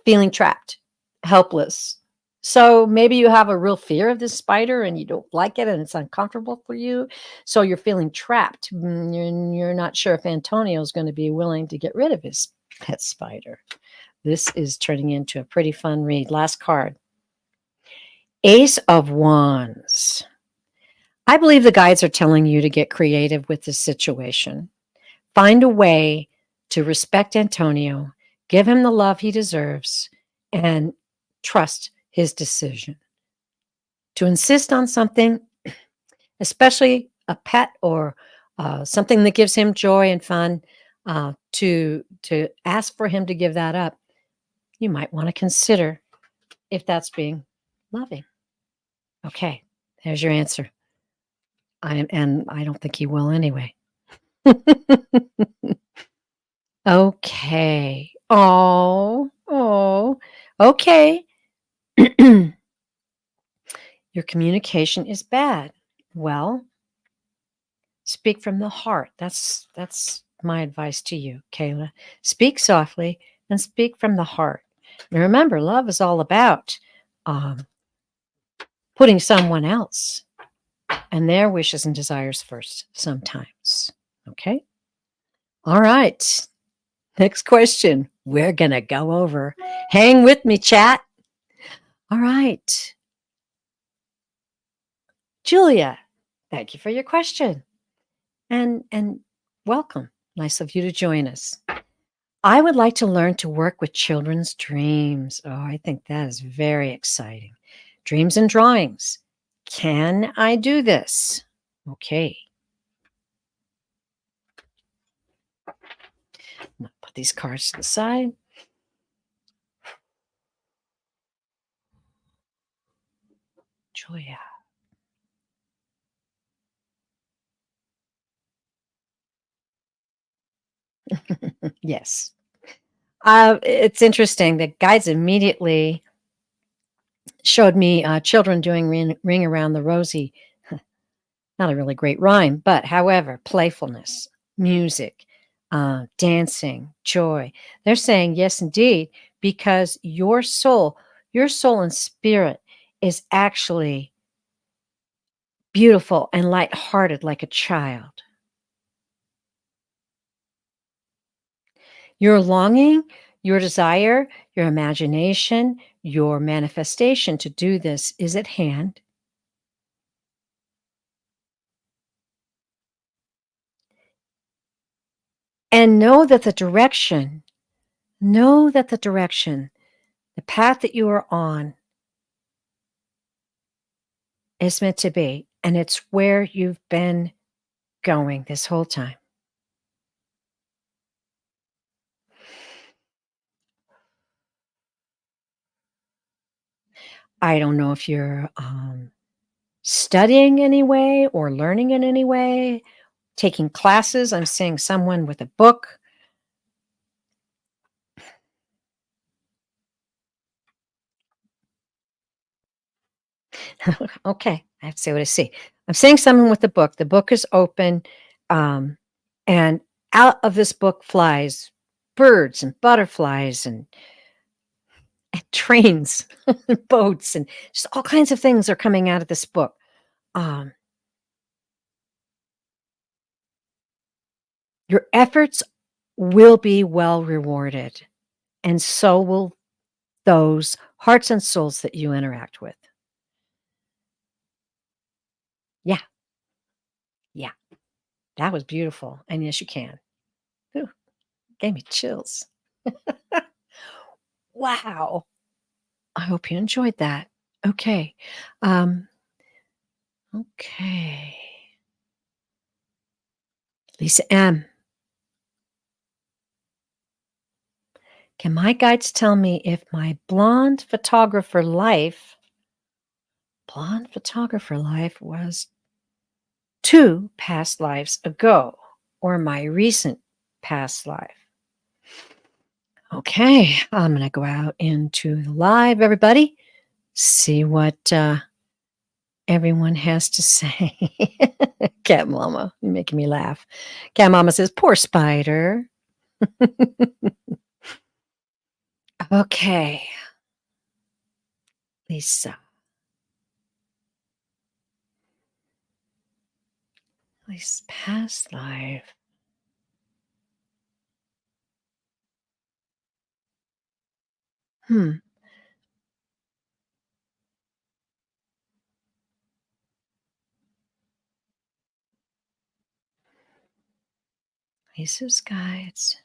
feeling trapped, helpless. So maybe you have a real fear of this spider and you don't like it and it's uncomfortable for you. So you're feeling trapped. You're not sure if Antonio is going to be willing to get rid of his pet spider. This is turning into a pretty fun read. Last card, Ace of Wands. I believe the guides are telling you to get creative with this situation. Find a way to respect Antonio, give him the love he deserves, and trust his decision. To insist on something, especially a pet or something that gives him joy and fun, to ask for him to give that up, you might want to consider if that's being loving. Okay, there's your answer. And I don't think he will anyway. Okay. Oh, okay. Your communication is bad. Well, speak from the heart. That's my advice to you, Kayla. Speak softly and speak from the heart. And remember, love is all about um, putting someone else and their wishes and desires first sometimes. Okay? All right. Next question. We're going to go over. Hang with me, chat. All right. Julia, thank you for your question. And welcome. Nice of you to join us. I would like to learn to work with children's dreams. Oh, I think that is very exciting. Dreams and drawings. Can I do this? Okay. Put these cards to the side. Julia. Yes. It's interesting. The guides immediately showed me children doing ring around the rosy. Not a really great rhyme, but however, playfulness, music, dancing, joy. They're saying yes, indeed, because your soul and spirit is actually beautiful and lighthearted like a child. Your longing, your desire, your imagination, your manifestation to do this is at hand. And know that the direction, the path that you are on is meant to be. And it's where you've been going this whole time. I don't know if you're studying anyway or learning in any way, taking classes. I'm seeing someone with a book. Okay, I have to say what I see. I'm seeing someone with a book. The book is open, and out of this book flies birds and butterflies and trains and boats and just all kinds of things are coming out of this book. Um, your efforts will be well rewarded, and so will those hearts and souls that you interact with. Yeah, yeah, that was beautiful. And yes, you can. Ooh, gave me chills. Wow. I hope you enjoyed that. Okay. Um, okay. Lisa M. Can my guides tell me if my blonde photographer life was 2 past lives ago or my recent past life? Okay, I'm going to go out into the live, everybody. See what everyone has to say. Cat Mama, you're making me laugh. Cat Mama says, "Poor spider." Okay, Lisa. Lisa's past life. Hmm. Lisa's guides.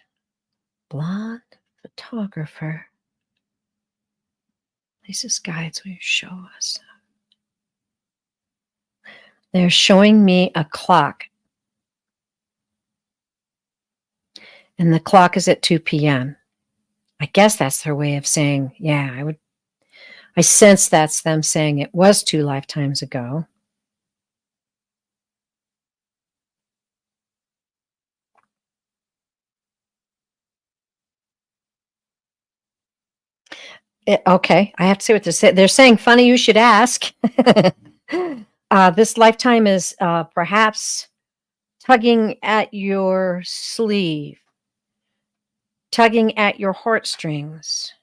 Blonde photographer. Lisa's guides will show us. They're showing me a clock, and the clock is at 2 p.m. I guess that's their way of saying, yeah, I sense that's them saying it was 2 lifetimes ago. Okay, I have to see what they're saying. They're saying, funny you should ask. This lifetime is perhaps tugging at your sleeve, tugging at your heartstrings.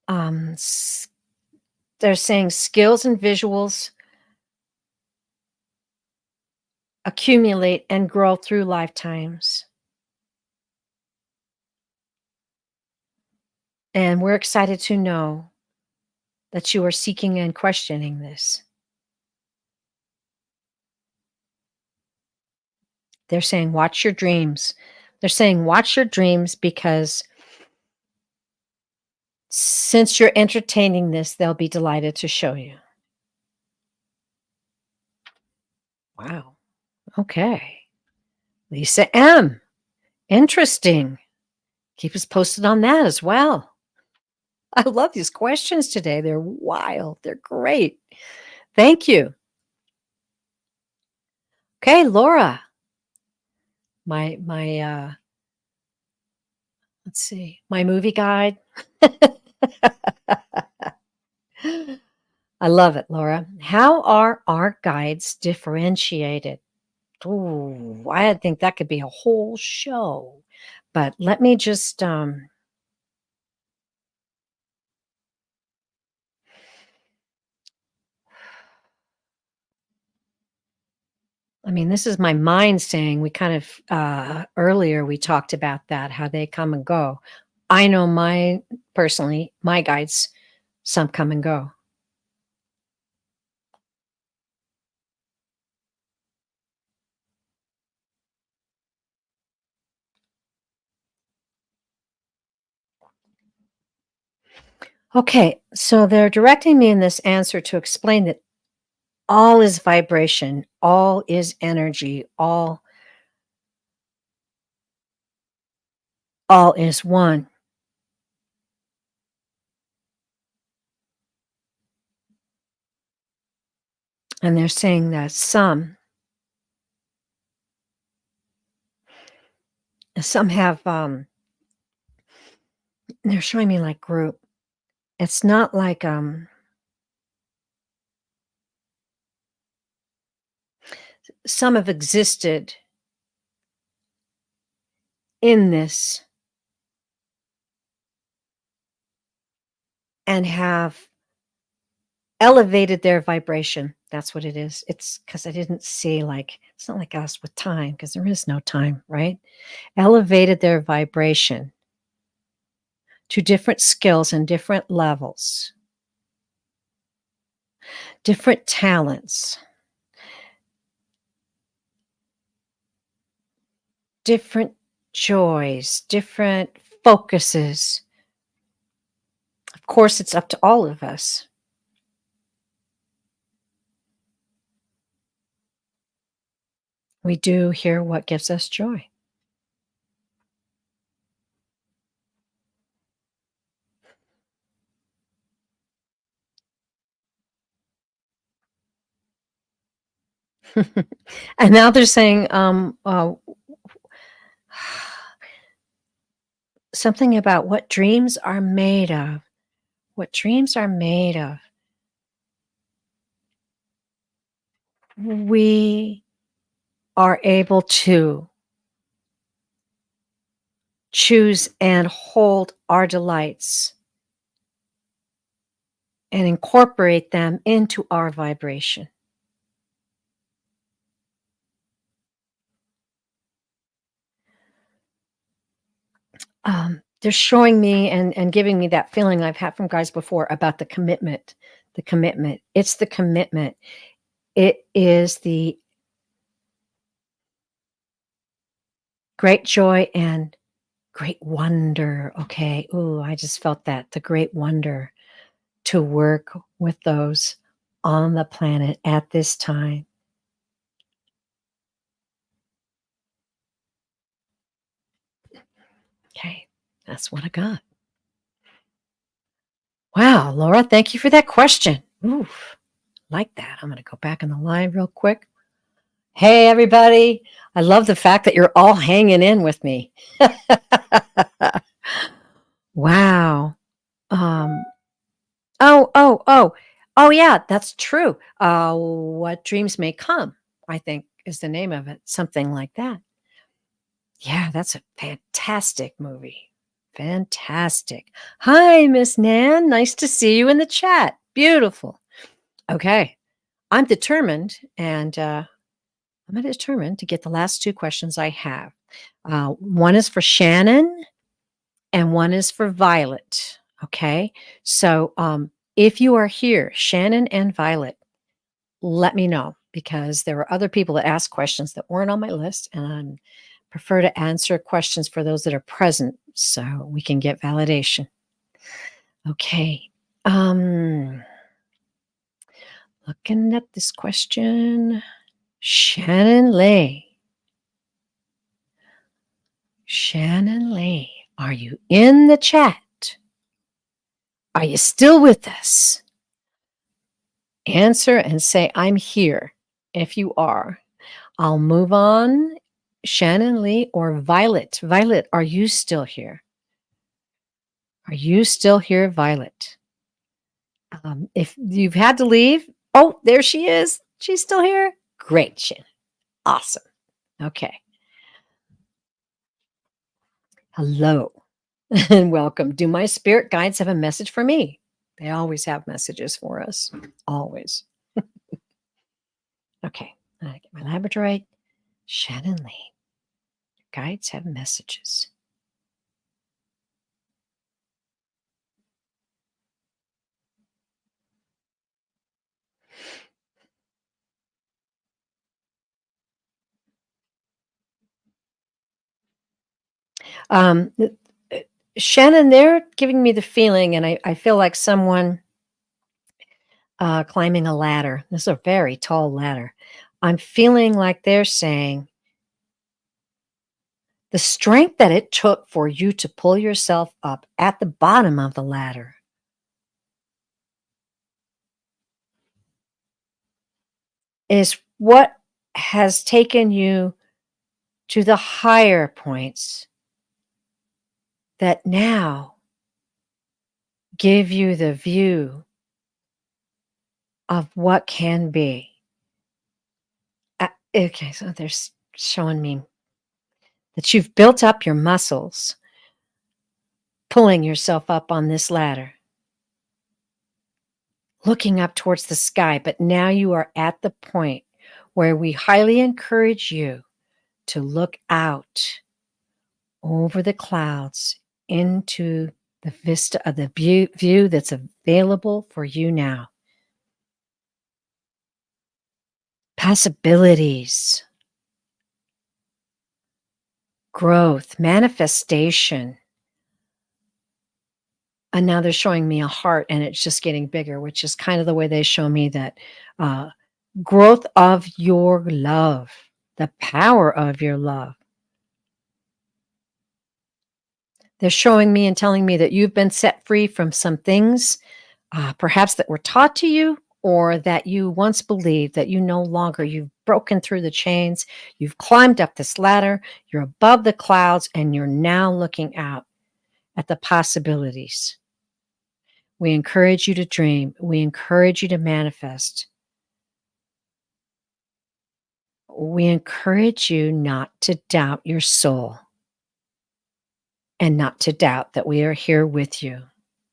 Um, they're saying skills and visuals accumulate and grow through lifetimes. And we're excited to know that you are seeking and questioning this. They're saying, watch your dreams. They're saying, watch your dreams because since you're entertaining this, they'll be delighted to show you. Wow. Okay. Lisa M. Interesting. Keep us posted on that as well. I love these questions today. They're wild. They're great. Thank you. Okay, Laura. My let's see. My movie guide. I love it, Laura. How are our guides differentiated? Ooh, I think that could be a whole show. But let me just I mean, this is my mind saying we kind of earlier we talked about that, how they come and go. I know my personally, my guides, some come and go. Okay, so they're directing me in this answer to explain that all is vibration, all is energy, all is one. And they're saying that some have they're showing me like group. It's not like some have existed in this and have elevated their vibration. That's what it is. It's because I didn't see like it's not like us with time because there is no time, right? Elevated their vibration to different skills and different levels, different talents, different joys, different focuses. Of course, it's up to all of us. We do hear what gives us joy. And now they're saying something about what dreams are made of. what dreams are made of. We are able to choose and hold our delights and incorporate them into our vibration. They're showing me and giving me that feeling I've had from guys before about the commitment. The commitment. It's the commitment. It is the great joy and great wonder. Okay. Ooh, I just felt that. The great wonder to work with those on the planet at this time. Okay. That's what I got. Wow, Laura, thank you for that question. Oof, like that. I'm going to go back in the line real quick. Hey, everybody. I love the fact that you're all hanging in with me. Wow. Um, oh, yeah, that's true. What Dreams May Come, I think is the name of it. Something like that. Yeah, that's a fantastic movie. Fantastic. Hi, Miss Nan. Nice to see you in the chat. Beautiful. Okay. I'm determined, and I'm determined to get the last two questions I have. One is for Shannon, and one is for Violet. Okay. So if you are here, Shannon and Violet, let me know because there were other people that asked questions that weren't on my list, and I prefer to answer questions for those that are present so we can get validation. Okay. Looking at this question, Shannon Lay. Shannon Lay, are you in the chat? Are you still with us? Answer and say, I'm here. If you are, I'll move on. Shannon Lee or Violet. Violet, are you still here? Are you still here, Violet? If you've had to leave, oh, there she is. She's still here. Great, Shannon. Awesome. Okay. Hello and welcome. Do my spirit guides have a message for me? They always have messages for us. Always. Okay. I get my labradorite. Shannon Lee. Guides have messages. Um, Shannon, they're giving me the feeling, and I feel like someone climbing a ladder. This is a very tall ladder. I'm feeling like they're saying the strength that it took for you to pull yourself up at the bottom of the ladder is what has taken you to the higher points that now give you the view of what can be. Okay, so they're showing me that you've built up your muscles pulling yourself up on this ladder, looking up towards the sky. But now you are at the point where we highly encourage you to look out over the clouds into the vista of the view that's available for you now. Possibilities, growth, manifestation. And now they're showing me a heart and it's just getting bigger, which is kind of the way they show me that growth of your love, the power of your love. They're showing me and telling me that you've been set free from some things, perhaps that were taught to you or that you once believed that you no longer. You've broken through the chains. You've climbed up this ladder. You're above the clouds and you're now looking out at the possibilities. We encourage you to dream. We encourage you to manifest. We encourage you not to doubt your soul and not to doubt that we are here with you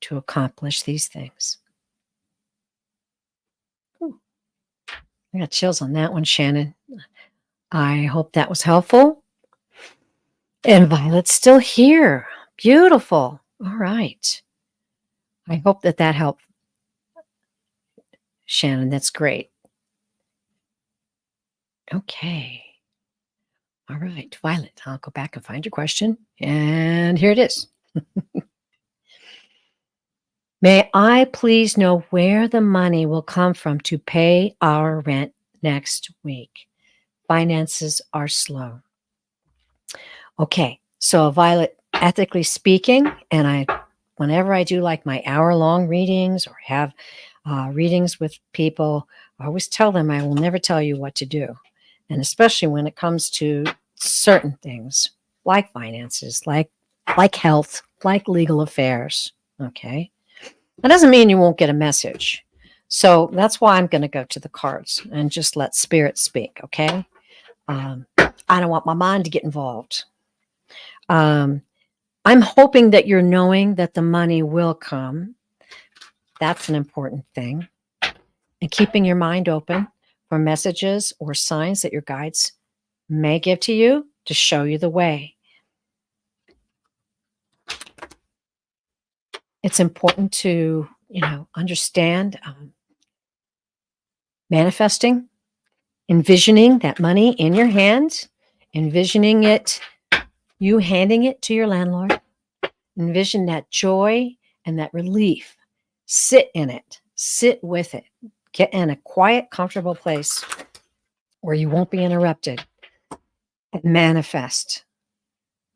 to accomplish these things. Ooh, I got chills on that one, Shannon. I hope that was helpful. And Violet's still here. Beautiful. All right. I hope that helped, Shannon. That's great. Okay. All right, Violet, I'll go back and find your question. And here it is. May I please know where the money will come from to pay our rent next week? Finances are slow. Okay, so Violet, ethically speaking, and whenever I do like my hour-long readings or have readings with people, I always tell them I will never tell you what to do. And especially when it comes to certain things like finances, like health, like legal affairs. Okay. That doesn't mean you won't get a message. So that's why I'm going to go to the cards and just let spirit speak. Okay. I don't want my mind to get involved. I'm hoping that you're knowing that the money will come. That's an important thing. And keeping your mind open for messages or signs that your guides may give to you to show you the way. It's important to, understand manifesting, envisioning that money in your hand, envisioning it, you handing it to your landlord. Envision that joy and that relief. Sit in it, sit with it. Get in a quiet, comfortable place where you won't be interrupted and manifest.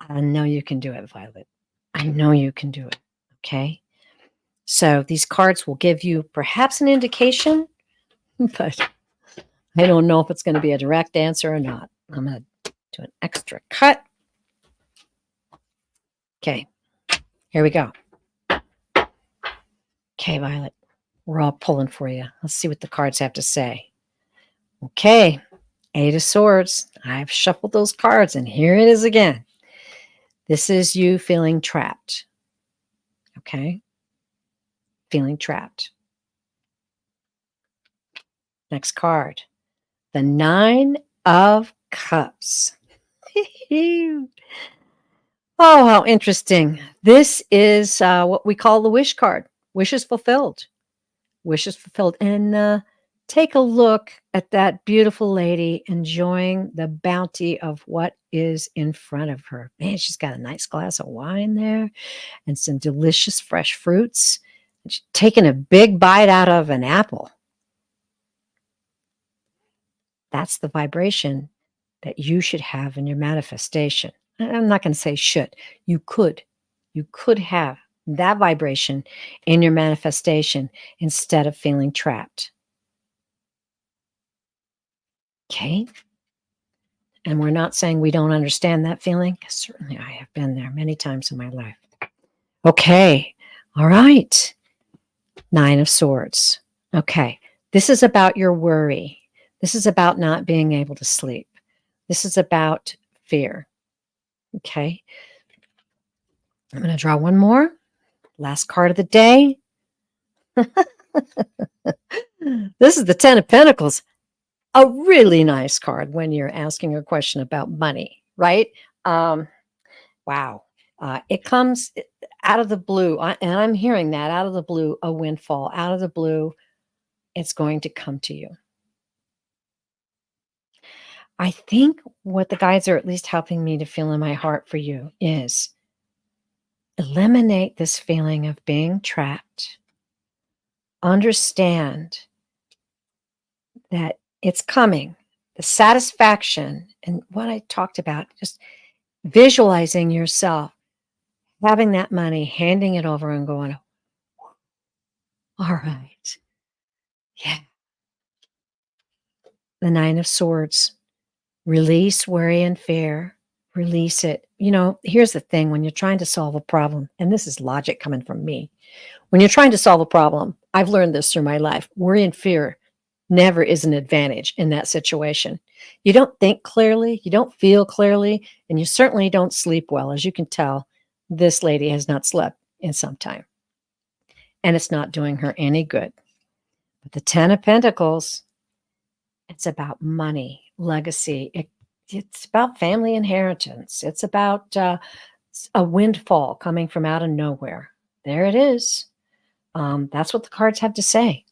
I know you can do it, Violet. I know you can do it. Okay. So these cards will give you perhaps an indication, but I don't know if it's going to be a direct answer or not. I'm going to do an extra cut. Okay. Here we go. Okay, Violet. We're all pulling for you. Let's see what the cards have to say. Okay. 8 of Swords. I've shuffled those cards, and here it is again. This is you feeling trapped. Okay? Feeling trapped. Next card. The 9 of Cups. Oh, how interesting. This is what we call the wish card. Wishes fulfilled. Wishes fulfilled. And take a look at that beautiful lady enjoying the bounty of what is in front of her. Man, she's got a nice glass of wine there and some delicious fresh fruits. She's taking a big bite out of an apple. That's the vibration that you should have in your manifestation. I'm not going to say should. You could. You could have that vibration in your manifestation instead of feeling trapped. Okay? And we're not saying we don't understand that feeling. Certainly, I have been there many times in my life. Okay. All right. 9 of Swords. Okay. This is about your worry. This is about not being able to sleep. This is about fear. Okay. I'm going to draw one more. Last card of the day. This is the 10 of Pentacles. A really nice card when you're asking a question about money, right? Wow. It comes out of the blue, and I'm hearing that out of the blue, a windfall. Out of the blue, it's going to come to you. I think what the guides are at least helping me to feel in my heart for you is eliminate this feeling of being trapped. Understand that it's coming. The satisfaction and what I talked about, just visualizing yourself having that money, handing it over and going, all right. Yeah. The 9 of Swords. Release worry and fear. Release it. Here's the thing, when you're trying to solve a problem, and this is logic coming from me. When you're trying to solve a problem, I've learned this through my life. Worry and fear never is an advantage in that situation. You don't think clearly, you don't feel clearly, and you certainly don't sleep well. As you can tell, this lady has not slept in some time, and it's not doing her any good. But the 10 of Pentacles, it's about money, legacy. It's about family inheritance. It's about a windfall coming from out of nowhere. There it is. That's what the cards have to say.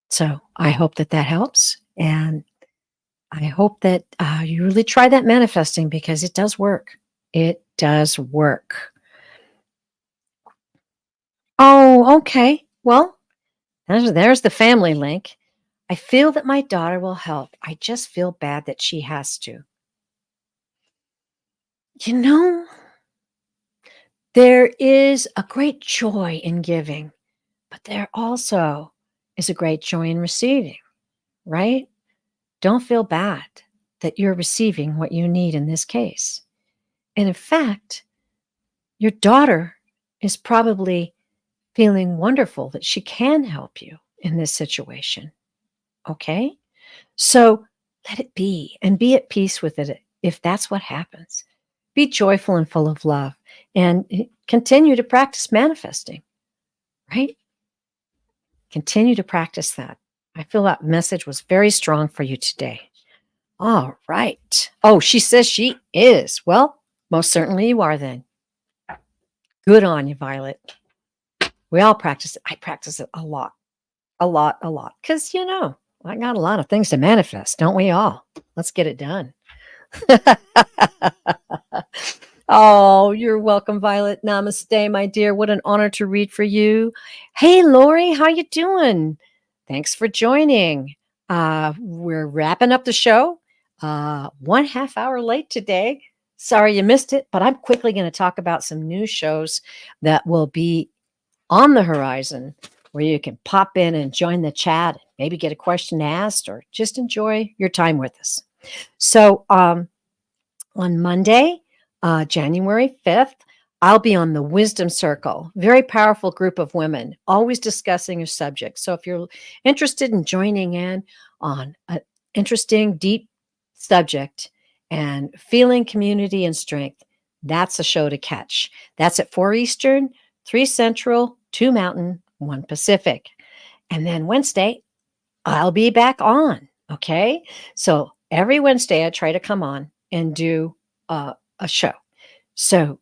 So I hope that helps. And I hope that you really try that manifesting, because it does work. It does work. Oh, okay. Well, there's the family link. I feel that my daughter will help. I just feel bad that she has to. There is a great joy in giving, but there also is a great joy in receiving, right? Don't feel bad that you're receiving what you need in this case. And in fact, your daughter is probably feeling wonderful that she can help you in this situation. Okay? So let it be, and be at peace with it if that's what happens. Be joyful and full of love, and continue to practice manifesting, right? Continue to practice that. I feel that message was very strong for you today. All right. Oh, she says she is. Well, most certainly you are then. Good on you, Violet. We all practice it. I practice it a lot. Because, I got a lot of things to manifest, don't we all? Let's get it done. Oh, you're welcome, Violet. Namaste, my dear. What an honor to read for you. Hey, Lori, how you doing? Thanks for joining. We're wrapping up the show. 1/2 hour late today. Sorry you missed it, but I'm quickly going to talk about some new shows that will be on the horizon, where you can pop in and join the chat, maybe get a question asked, or just enjoy your time with us. So on Monday, January 5th, I'll be on the Wisdom Circle. Very powerful group of women, always discussing a subject. So if you're interested in joining in on an interesting, deep subject and feeling community and strength, that's a show to catch. That's at 4 Eastern, 3 Central, 2 Mountain, 1 Pacific. And then Wednesday, I'll be back on. Okay. So every Wednesday, I try to come on and do a show. So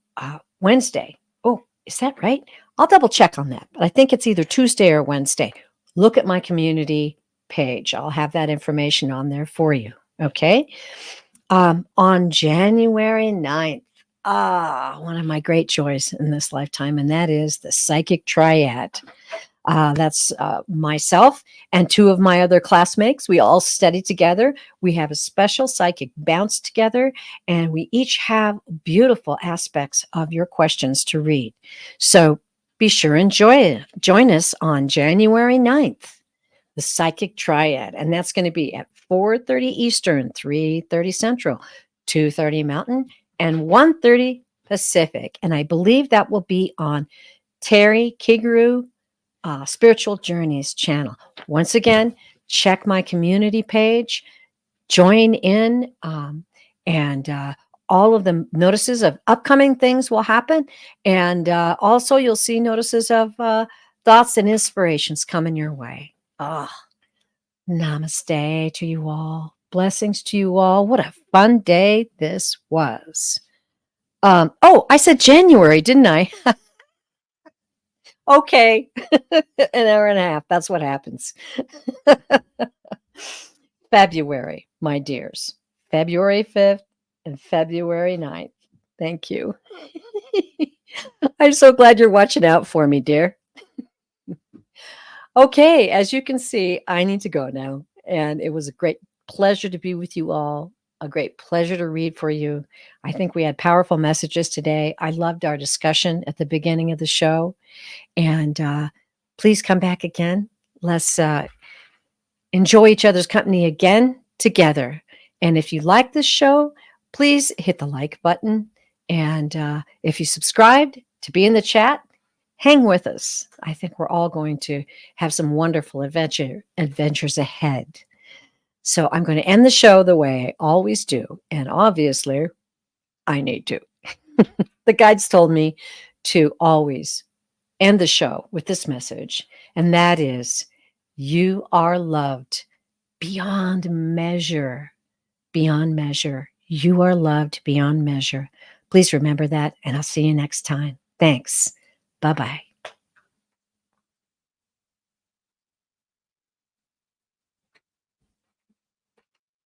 Wednesday. Oh, is that right? I'll double check on that. But I think it's either Tuesday or Wednesday. Look at my community page. I'll have that information on there for you. Okay. On January 9th, one of my great joys in this lifetime, and that is the Psychic Triad. That's myself and 2 of my other classmates. We all study together. We have a special psychic bounce together, and we each have beautiful aspects of your questions to read. So be sure and join us on January 9th, the Psychic Triad. And that's going to be at 4:30 Eastern, 3:30 Central, 2:30 Mountain, and 1:30 Pacific. And I believe that will be on Terry Kiguru Spiritual Journeys channel. Once again, check my community page, join in, and all of the notices of upcoming things will happen. And also you'll see notices of thoughts and inspirations coming your way. Namaste to you all. Blessings to you all. What a fun day this was. I said January, didn't I? Okay. An hour and a half. That's what happens. February, my dears. February 5th and February 9th. Thank you. I'm so glad you're watching out for me, dear. Okay, as you can see, I need to go now. And it was a great pleasure to be with you all. A great pleasure to read for you. I think we had powerful messages today. I loved our discussion at the beginning of the show. And please come back again. Let's enjoy each other's company again together. And if you like this show, please hit the like button. And if you subscribed to be in the chat, hang with us. I think we're all going to have some wonderful adventures ahead. So I'm going to end the show the way I always do. And obviously, I need to. The guides told me to always end the show with this message, and that is, you are loved beyond measure. Beyond measure. You are loved beyond measure. Please remember that, and I'll see you next time. Thanks. Bye bye.